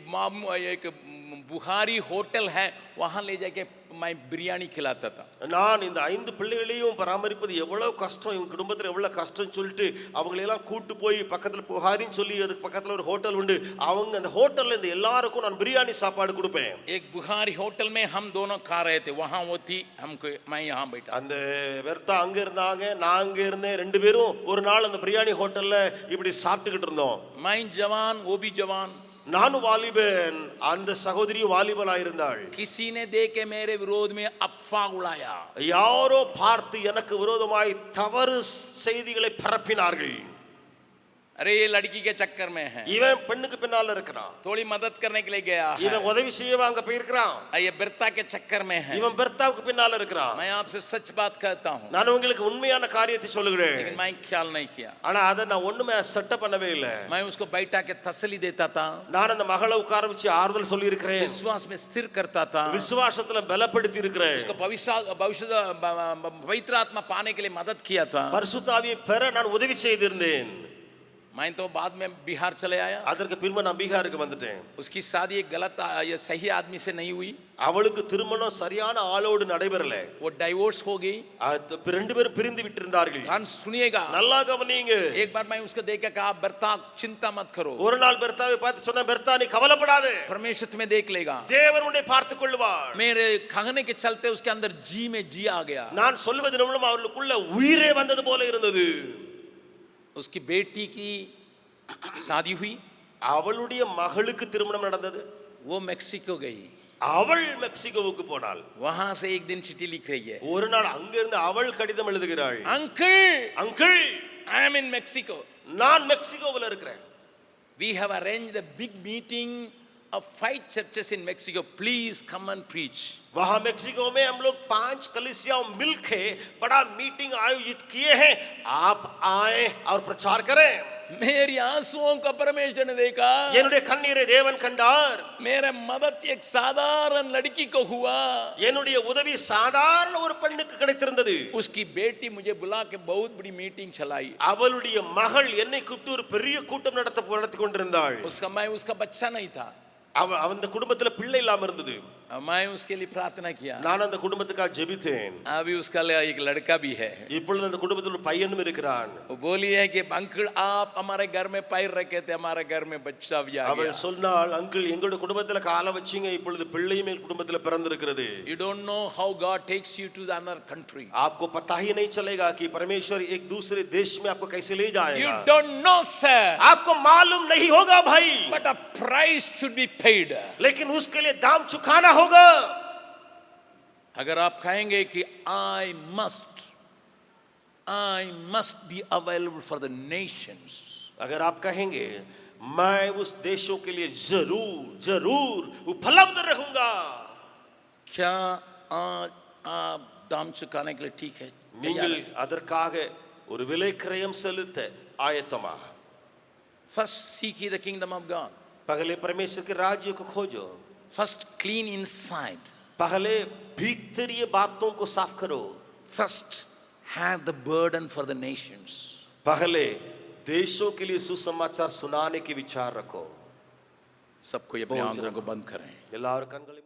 बुहारी होटल है, वहां ले जाके मैं बिरयानी खिलाता था। நான் இந்த 5 பிள்ளைகளையும் பராமரிப்பது எவ்வளவு கஷ்டம், இவங்க குடும்பத்துல எவ்வளவு கஷ்டம் சொல்லிட்டு அவங்களை எல்லாம் கூட்டு போய் பக்கத்துல புகாரின்னு சொல்லி அதுக்கு பக்கத்துல ஒரு ஹோட்டல் உண்டு, அவங்க அந்த ஹோட்டல்ல இந்த எல்லாருக்கும் நான் பிரியாணி சாப்பாடு கொடுப்பேன்। एक बुहारी होटल में हम दोनों खा रहे थे, वहां वो थी, हमको मैं यहाँ बैठा। அந்த பெர்தா அங்க இருந்தாங்க, நான் அங்க இருந்தேன், ரெண்டு பேரும் ஒரு நாள் அந்த பிரியாணி ஹோட்டல்ல இப்படி சாப்பிட்டுக்கிட்டு இருந்தோம்। मैं जवान, वो भी जवान, நானும் வாலிபன், அந்த சகோதரியும் வாலிபனாய் இருந்தாள்। किसी ने देख के मेरे विरोध में अफवाह उड़ाया। யாரோ பார்த்து எனக்கு விரோதமாய் தவறு செய்திகளை பரப்பினார்கள்। अरे ये लड़की के चक्कर में है, இவன் பெண்ணுக்கு பின்னால இருக்கிறான், थोड़ी मदद करने के लिए गया है, இவன் உதவி செய்யவா அங்க போயிருக்கிறான், ये बेर्ता के चक्कर में है। இவன் பெர்தாவுக்கு பின்னால இருக்கிறான்। मैं आपसे सच बात कहता हूँ, நான் உங்களுக்கு உண்மையான காரியத்தை சொல்லுகிறேன், लेकिन मैं ख्याल नहीं किया। ஆனா அதை நான் ஒண்ணுமே செட்டப் பண்ணவே இல்லை। मैं उसको बैठा के तसल्ली देता था, நான் அந்த மகளை உட்கார வச்சு ஆறுதல் சொல்லி இருக்கிறேன், विश्वास में स्थिर करता था, விசுவாசத்துல பலப்படுத்தி இருக்கிறேன், उसको भविष्य पवित्र आत्मा पाने के लिए मदद किया था। பரிசுத்த ஆவியை பெற நான் உதவி செய்திருந்தேன்। मैं तो बाद में बिहार चले आया। அதற்கு பின்பு நான் பீகாருக்கு வந்துட்டேன்। उसकी शादी एक गलत या सही आदमी से नहीं हुई, அவளுக்கு திருமணம் சரியான ஆளோடு நடைபெறல, वो डाइवोर्स हो गई। ரெண்டு பேரும் பிரிந்து விட்டிருந்தார்கள்। ध्यान सुनिएगा, நல்லா கவனிங்க। एक बार मैं उसको देख के कहा, बेर्ता चिंता मत करो, ஒரு நாள் பெர்தாவை பார்த்து சொன்ன, பெர்தா நீ கவலைப்படாதே, परमेश्वर तुम्हें देख लेगा, தேவன் உன்னை பார்த்துக் கொள்வார்। मेरे कहने के चलते उसके अंदर जी में जी आ गया। நான் சொல்வதன் மூலம் அவளுக்குள்ள உயிரே வந்தது போல இருந்தது। उसकी बेटी की शादी हुई, அவளுடைய மகளுக்கு திருமணம் நடந்தது। वो मेक्सिको गई, அவள் மெக்சிகோவுக்கு போனாள்। वहां से एक दिन चिट्ठी लिख रही है, ஒரு நாள் அங்கிருந்து அவள் கடிதம் எழுதுகிறாள், uncle uncle I am in Mexico, நான் மெக்சிகோவில் இருக்கிறேன், we have arranged a big meeting of 5 churches in Mexico, please come and preach। वहां मेक्सिको में हम लोग 5 कलीसियाओं मिलके बड़ा मीटिंग आयोजित किए हैं, आप आए और प्रचार करें। मेरी आंसुओं का परमेश्वर ने देखा, என்னுடைய கண்ணீரை தேவன் கண்டார். मेरे मदद एक साधारण लड़की को हुआ, என்னுடைய உதவி சாதாரண ஒரு பெண்ணுக்கு கிடைத்திருந்தது. उसकी बेटी मुझे बुला के बहुत बड़ी मीटिंग चलाई, அவளுடைய மகள் என்னை கூப்பிட்டு ஒரு பெரிய கூட்டம் நடத்தி கொண்டிருந்தாள். उसका बच्चा नहीं था, அந்த குடும்பத்துல பிள்ளை இல்லாம இருந்தது. मैं उसके लिए प्रार्थना किया, நான் அந்த குடும்பத்துக்காக ஜெபித்தேன். अभी उसका एक लड़का भी है, இப்பொழுது அந்த குடும்பத்தில் ஒரு பையனும் இருக்கிறான். वो बोली है कि अंकल आप हमारे घर में पैर रखे थे, हमारे घर में बच्चा भी आ அவள் गया. சொன்னாள், அங்கிள் எங்களுடைய குடும்பத்துல காலை வச்சீங்க, இப்பொழுது பிள்ளையும் எங்கள் குடும்பத்துல பிறந்திருக்கிறது. You don't know how God takes you to the another country. आपको पता ही नहीं चलेगा कि परमेश्वर एक दूसरे देश में आपको कैसे ले जाएगा. You don't know sir, आपको मालूम नहीं होगा भाई, but a price should be paid. लेकिन उसके लिए दाम चुकाना होगा. अगर आप कहेंगे कि I must be available for the nations, अगर आप कहेंगे मैं उस देशों के लिए जरूर उपलब्ध रहूंगा, क्या आज आप दाम चुकाने के लिए ठीक है? நீங்கள் அதற்காக ஒரு விலை கிரயம் செலுத்த ஆயத்தமா? First seek ye the kingdom of God. पहले परमेश्वर के राज्य को खोजो. First clean inside. पहले भीतरीय बातों को साफ करो. First have the burden for the nations. पहले देशों के लिए सुसमाचार सुनाने के विचार रखो. सबको अपने आंखों को बंद करें. எல்லாரும் கண்களை